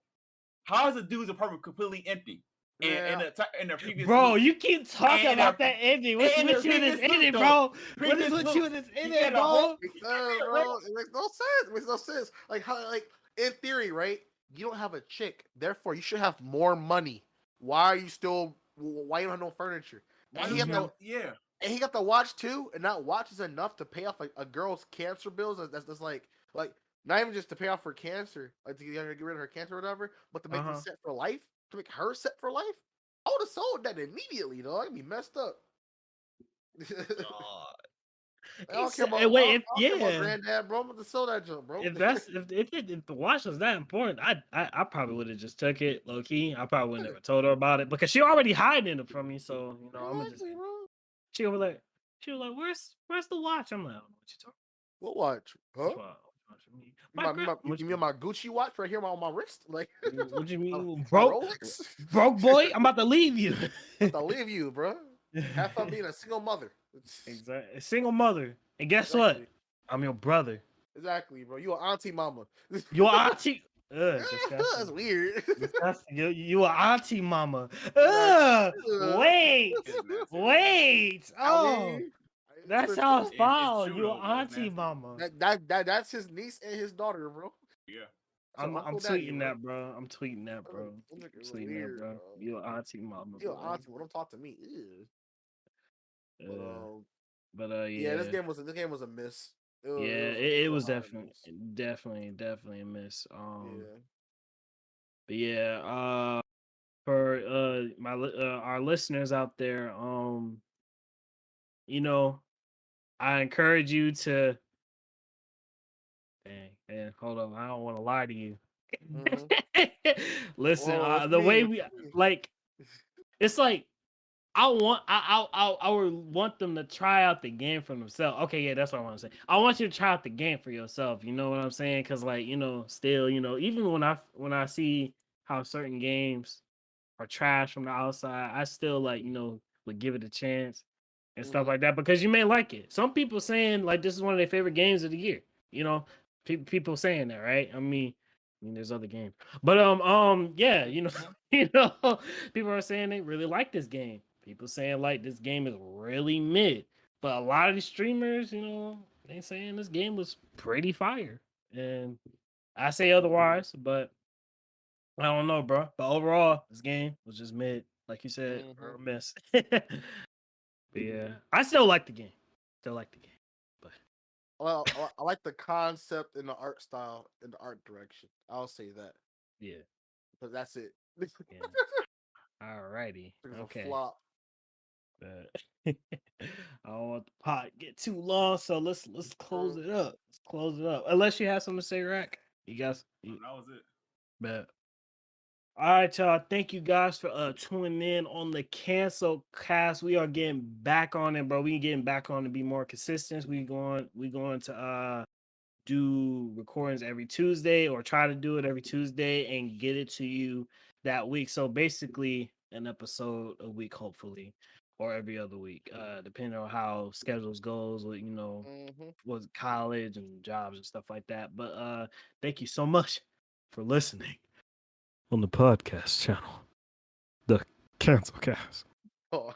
How is a dude's apartment completely empty? Man, In the previous Bro, loop, you keep talking and about that ending. What's in the with you in this previous loop ending, though, bro? What is previous with you loops, in this he ending, had a whole. bro? because bro, it makes no sense. It makes no sense. Like how like in theory, right? You don't have a chick, therefore you should have more money. Why are you still why you don't have no furniture? Why And he don't got you Mhm. have? the Yeah. and he got the watch too, and that watch is enough to pay off like a girl's cancer bills. That's like not even just to pay off for cancer, like to get rid of her cancer or whatever, but to make them Uh-huh. set for life, to make her set for life. I would have sold that immediately, though. I'd be messed up. God. I He don't care said, about wait, if I don't care about yeah. granddad, bro. I'm gonna sell that junk, bro. If that's if the watch was that important, I probably would have just took it low key. I probably would never told her about it because she already hiding it from me. So I'm gonna just Exactly, bro. she was like, where's the watch? I'm like, I don't know what you talking. What watch? Huh? What you mean? My girl, You mean my Gucci watch right here on my wrist? Like what you mean, my broke Rolex? broke boy? I'm about to leave you. About to leave you, bro. Have fun being a single mother. Exactly, a single mother, and guess what? Exactly. I'm your brother. Exactly, bro. You an auntie mama. Your auntie. That's Disgusting. weird. Disgusting. You a auntie mama. Exactly. Wait. It's nasty. Wait. I Oh, mean, that for sounds sure. It's foul. true You a though, but it's auntie nasty. mama. That's his niece and his daughter, bro. Yeah. So I'm Uncle Daddy, tweeting bro. that, bro. I'm tweeting that, bro. Them I'm niggas are tweeting that, weird, bro. bro. You a auntie mama, You bro. auntie, don't talk to me. Ew. But Uh, yeah, yeah. this game was a miss. Yeah, It it was was a hard definitely miss. definitely a miss. Yeah. But yeah, for our listeners out there, you know, I encourage you to and hold on, I don't want to lie to you. Mm-hmm. Listen, Whoa, what you the way mean? What we you mean? like, it's like I would want them to try out the game for themselves. Okay, yeah, that's what I want to say. I want you to try out the game for yourself. You know what I'm saying? Because like still, even when I see how certain games are trash from the outside, I still like would give it a chance and stuff Mm-hmm. like that because you may like it. Some people saying like this is one of their favorite games of the year. You know, people saying that, right? I mean, there's other games, but yeah, people are saying they really like this game. People saying like this game is really mid, but a lot of these streamers, they saying this game was pretty fire, and I say otherwise, but I don't know, bro. But overall, this game was just mid, like you said, or a miss. But yeah, I still like the game. But well, I like the concept and the art style and the art direction. I'll say that. yeah. But that's it. Yeah. Alrighty. It's Okay. a flop. But I don't want the pot get too long, so let's close it up. Let's close it up. Unless you have something to say, Rack. You guys. That was it. Bet. All right, y'all. Thank you guys for tuning in on the Cancel Cast. We are getting back on it, bro. We getting back on to be more consistent. We going to do recordings every Tuesday, or try to do it every Tuesday and get it to you that week. So basically an episode a week, hopefully, or every other week, depending on how schedules goes with, with college and jobs and stuff like that. But thank you so much for listening on the podcast channel, the Cancel Cast. Oh.